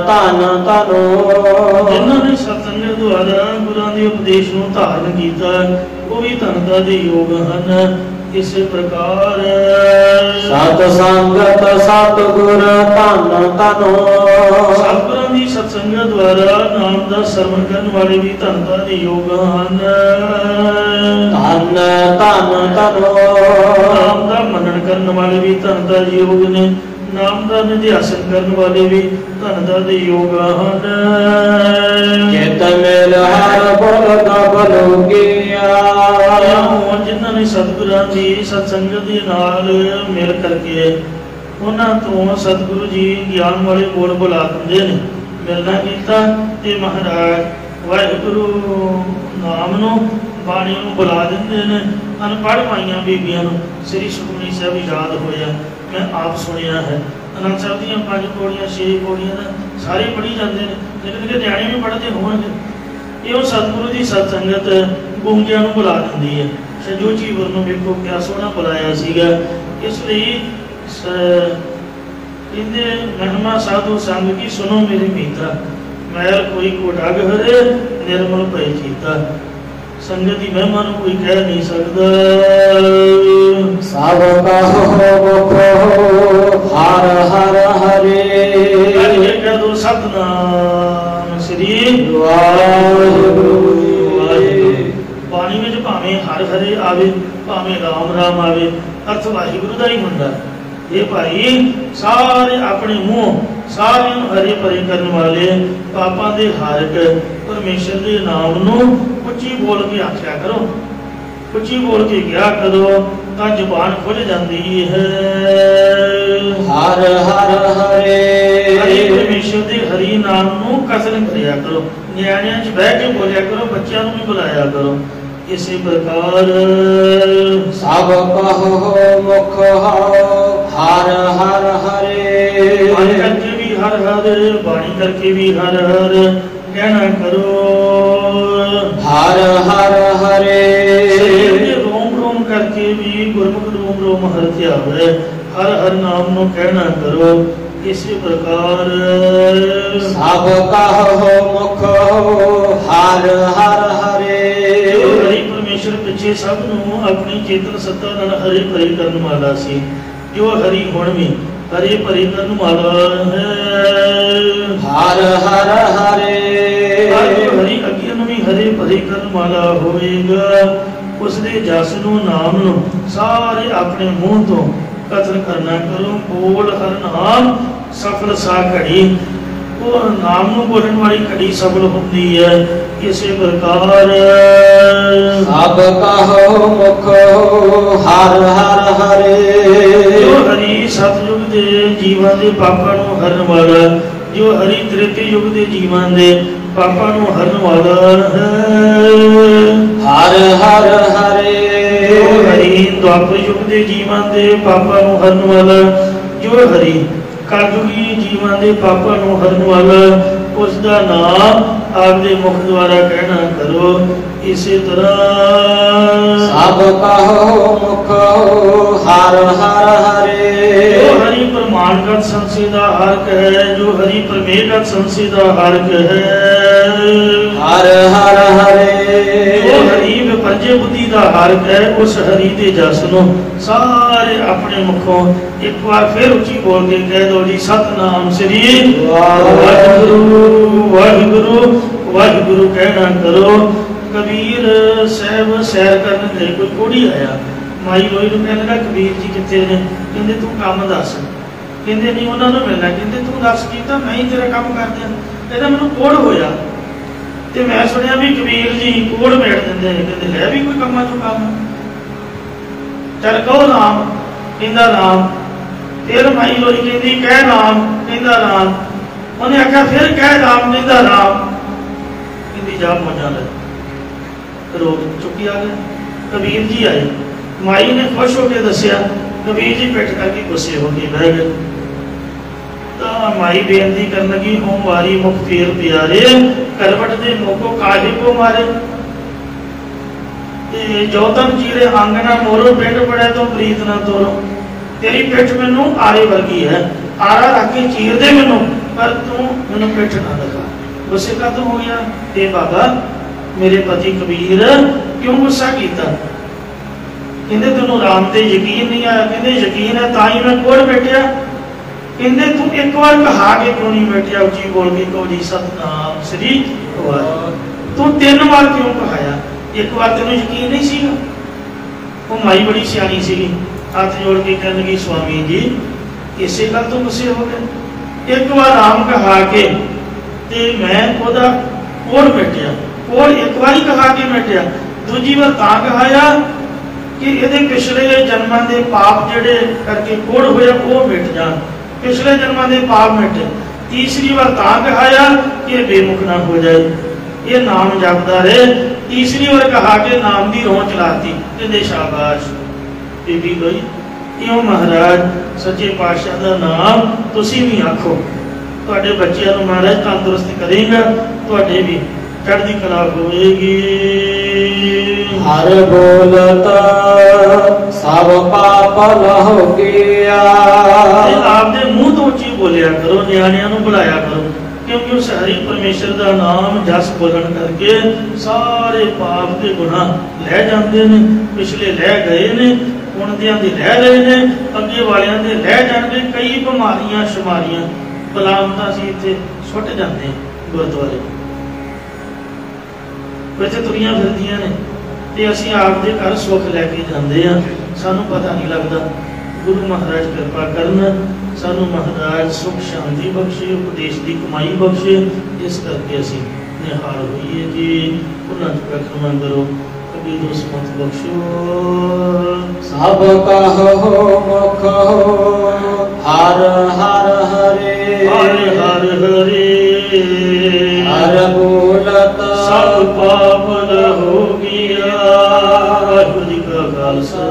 ਧੰਨ ਧੰਨ, ਜਿਨ੍ਹਾਂ ਨੇ ਸਤ ਸੰਗਤ ਦੁਆਰਾ ਗੁਰਾਂ ਦੇ ਉਪਦੇਸ਼ ਨੂੰ ਧਾਰਨ ਕੀਤਾ ਉਹ ਵੀ ਧਨਤਾ ਦੇ ਯੋਗ ਹਨ। ਇਸੇ ਪ੍ਰਕਾਰ ਸਤ ਸੰਗਤ ਸਤਿਗੁਰ ਧੰਨ ਧੰਨ, ਸਤਿਗੁਰਾਂ ਦੀ ਸਤ ਸੰਗਤ ਦੁਆਰਾ ਨਾਮ ਦਾ ਸਰਵਣ ਕਰਨ ਵਾਲੇ ਵੀ ਧਨਤਾ ਦੇ ਯੋਗ ਹਨ। ਧੰਨ ਧੰਨ ਧੰਨ, ਨਾਮ ਦਾ ਮੰਨਣ ਕਰਨ ਵਾਲੇ ਵੀ ਧਨਤਾ ਦੇ ਯੋਗ ਨੇ, ਨਾਮ ਦਾ ਨਿਧਿਆਸਨ ਕਰਨ ਵਾਲੇ ਵੀ ਧਨਤਾ ਦੇ ਯੋਗ ਹਨ। ਜਿਤ ਮਿਲ ਹਰ ਪੁਰਖ ਬਲੋਗਿਆ, ਜਿਨ੍ਹਾਂ ਨੇ ਸਤਿਗੁਰਾਂ ਦੀ ਸਤ ਸੰਗਤ ਦੇ ਨਾਲ ਮਿਲ ਕਰਕੇ ਉਹਨਾਂ ਤੋਂ ਸਤਿਗੁਰੂ ਜੀ ਗਿਆਨ ਵਾਲੇ ਬੋਲ ਬੁਲਾ ਦਿੰਦੇ ਨੇ। ਮਿਲਣਾ ਕੀਤਾ ਤੇ ਮਹਾਰਾਜ ਵਾਹਿਗੁਰੂ ਨਾਮ ਨੂੰ ਬਾਣੀ ਨੂੰ ਬੁਲਾ ਦਿੰਦੇ ਨੇ। ਅਨਪੜ੍ਹ ਮਾਈਆਂ ਬੀਬੀਆਂ ਨੂੰ ਸ੍ਰੀ ਸੁਖਮਨੀ ਸਾਹਿਬ ਯਾਦ ਹੋਇਆ, ਮੈਂ ਆਪ ਸੁਣਿਆ ਹੈ। ਆਨੰਦ ਸਾਹਿਬ ਦੀਆਂ 5 ਪੌੜੀਆਂ 6 ਪੌੜੀਆਂ ਦਾ ਸਾਰੇ ਪੜ੍ਹੀ ਜਾਂਦੇ ਨੇ, ਲੇਕਿਨ ਕਿ ਨਿਆਣੇ ਵੀ ਪੜ੍ਹਦੇ ਹੋਣਗੇ। ਇਹ ਉਹ ਸਤਿਗੁਰੂ ਦੀ ਸਤ ਸੰਗਤ ਗੂੰਗਿਆਂ ਨੂੰ ਬੁਲਾ ਦਿੰਦੀ ਹੈ। ਸਜੋ ਜੀਵਨ ਨੂੰ ਵੇਖੋ ਕਿਆ ਸੋਹਣਾ ਬੁਲਾਇਆ ਸੀਗਾ। ਇਸ ਲਈ ਕਹਿੰਦੇ ਮਹਿਮਾ ਸਾਧੂ ਸੰਗ ਕੀ ਸੁਣੋ ਮੇਰੇ ਮੀਤਾ, ਮੈਲ ਕੋਈ ਕੋਟਾਗ ਹਰੇ ਨਿਰਮਲ ਭੈ ਚੀਤਾ। ਸੰਗਤ ਦੀ ਮਹਿਮਾ ਨੂੰ ਕੋਈ ਕਹਿ ਨਹੀਂ ਸਕਦਾ। ਸਭ ਕਹੋ ਮੁਖ ਹਰ ਹਰ ਹਰੇ, ਕਹਿ ਦੋ ਸਤਿਨਾਮ ਸ੍ਰੀ ਵਾਹਿਗੁਰੂ। ਬਾਣੀ ਵਿੱਚ ਭਾਵੇਂ ਹਰ ਹਰੇ ਆਵੇ ਭਾਵੇਂ ਰਾਮ ਰਾਮ ਆਵੇ, ਅਰਥ ਵਾਹਿਗੁਰੂ ਦਾ ਹੀ ਹੁੰਦਾ। ਇਹ ਭਾਈ ਸਾਰੇ ਆਪਣੇ ਮੂੰਹ ਸਾਰਿਆਂ ਨੂੰ ਹਰੇ ਭਰੇ ਕਰਨ ਵਾਲੇ ਪਾਪਾਂ ਦੇ ਹਾਰਕ ਪਰਮੇਸ਼ਰ ਦੇ ਨਾਮ ਨੂੰ ਉੱਚੀ ਬੋਲ ਕੇ ਆਖਿਆ ਕਰੋ, ਉੱਚੀ ਬੋਲ ਕੇ ਕਿਹਾ ਕਰੋ ਤਾਂ ਜ਼ੁਬਾਨ ਖੁੱਲ ਜਾਂਦੀ ਹੈ। ਹਰ ਹਰ ਹਰੇ, ਹਰੇ ਪਰਮੇਸ਼ਰ ਦੇ ਹਰੀ ਨਾਮ ਨੂੰ ਕਸਰ ਕਰਿਆ ਕਰੋ, ਨਿਆਣਿਆਂ 'ਚ ਬਹਿ ਕੇ ਬੋਲਿਆ ਕਰੋ, ਬੱਚਿਆਂ ਨੂੰ ਵੀ ਬੁਲਾਇਆ ਕਰੋ। ਇਸੇ ਪ੍ਰਕਾਰ ਸਭ ਕਹੋ ਮੁਖ ਹਰ ਹਰ ਹਰੇ, ਬਾਣੀ ਕਰਕੇ ਵੀ ਹਰ ਹਰ, ਬਾਣੀ ਕਰਕੇ ਵੀ ਹਰ ਹਰ ਕਹਿਣਾ ਕਰੋ। ਹਰ ਹਰ ਹਰੇ, रोम रोम हर ध्यावै, हर हर नाम नो कहना करो। इसी प्रकार सब कहो मुख हर हर हरे। जो हरि परमेश्वर पिछे सब नू अपनी चेतन सत्ता नाल हरे भरे करन वाला सी, जो हरि हुण भी हरे भरे करन वाला है। हर हर हरे। जो हरि अगे नू भी हरे भरे करन वाला होएगा, उसदे जस नू नाम नू सारे अपने मुंह तो कथन करना करो। बोल हर नाम सफल सा घड़ी, वो नाम नू बोलने वाली घड़ी सफल होती है। इसी प्रकार सब कहो मुख हर हर हरे। जो हरि सतयुग दे जीवां दे पापां नू हरन वाला, जो हरि त्रेते युग दे जीवां दे पापां नू हरन वाला है। हर हर हरे। जो हरि द्वापर युग दे जीवां दे पापां नू हरन वाला, जो हरि कलयुगी जीवां दे पापां नू हरन वाला, उसका नाम आपदे मुख द्वारा कहना करो। इसी तरह सब कहो मुख हर हर हरे। जो हरि प्रमाणगत संशय दा हरक है, जो हरि प्रमेयगत संशय दा हरक है। हर हर हरे। जो हरि विपर्जय बुद्धि दा हरक है, उस हरि दे जस नू सारे अपने मुखों एक बार फिर उच्ची बोल के कह दो जी, सतनाम श्री वाहिगुरु वाहिगुरु वाहिगुरु कहना करो। कबीर साहब सैर करने गए, कोई कोड़ी आया, माई रोई नूं कहने लगा कबीर जी कित्थे ने? कहंदे तू काम दस। कहंदे नहीं उन्हां नूं मिलना। कहंदे तू दस कीता, मैं ही तेरा काम कर दिया। कहंदा मैनूं कोड़ होया ते मैं सुनिया भी कबीर जी कोड़ मेट दिंदे ने। कहंदे है भी कोई कम्मां चों काम? चल कहो नाम। कहंदा नाम। फिर माई रोई कहंदी कह नाम। कहंदा नाम। उन्हें आख्या फिर कह नाम। कहंदा नाम। कहंदी जा मौजां ले। रोक चुकी आ गए। कबीर जी आए, माई ने खुश होकर दसिया, कबीर जी पिठ करके गुस्से होके बह गए। तो माई बेनती कर लगी, होम वारी मुख फेर प्यारे, करवट दे मोको काहे को मारे। जोतन चीरे आंगना मोरो, पिंड पड़े तो प्रीत ना तोरो। तेरी पिठ मैनू आरे वर्गी है, आरा रख के चीर दे मैनू, पर तू मैनू पिठ ना दिखा। गुस्से का तो हो गया, ए बाबा मेरे पति कबीर क्यों गुस्सा किया? कहते तेनों राम ते यकीन नहीं आया? कहते यकीन है ताई मैं कोड़ बैठा। कहते तू एक बार कहा के क्यों नहीं बैठा? उची बोल के कहो जी सतनाम श्री वाहिगुरू। तू 3 बार क्यों कहाया? एक बार तेन यकीन नहीं सीगा? वो माई बड़ी सियानी सी, हाथ जोड़ के कहने लगी स्वामी जी इसे गल तो गुस्से हो गए। एक बार राम कहा के ते मैं ओदा कोड़ बैठा, कोड़ एक बार कहा के बैठा, दूजी बार ता कहाया कि ये पिछले जन्मां दे पाप जेड़े करके कोड़ होया वो मिट जान, पिछले जन्मां दे पाप मिटे। तीसरी बार ता कहाया कि बेमुख ना हो जाए, ये नाम जपदा रहे। तीसरी बार कहा के नाम की रोह चलाती, कहते शाबाश बीबी गई। क्यों महाराज सच्चे पातशाह का नाम तुसी भी आखो, तुहाडे बच्चियां नूं महाराज तंदुरुस्त करेगा, तुहाडे भी चढ़दी कला होएगी। हर बोलता सब पाप लहो गया। आपदे मुंह तो उच्ची बोलिया करो, न्याणियां नूं बुलाया करो, क्योंकि उस हरि परमेश्वर का नाम जस बोलन करके सारे पाप के गुनाह लै जाते हैं। पिछले लै गए ने, उनदियां दे लै रहे ने, अगे वालियां दे लै जाणगे। कई बीमारियां शुमारियां बलामतां सी इत्थे सुट जाते हैं गुरुद्वारे इत्थे तुरियां फिरदियां ने, ते असीं आपदे घर सुख लैके जांदे आ, सानूं पता नहीं लगता। गुरु महाराज कृपा करन, सानूं महाराज सुख शांति बख्शे, उपदेश की कमाई बख्शे, जिस करके असीं निहाल होइए जी। उन्हां च रखना करो, कभी दोष मत बख्शो। सब कहो मुख हर हर हरे। हर हर हरे। हर बोलत सब पाप हो गया। वाहिगुरू जी का खालसा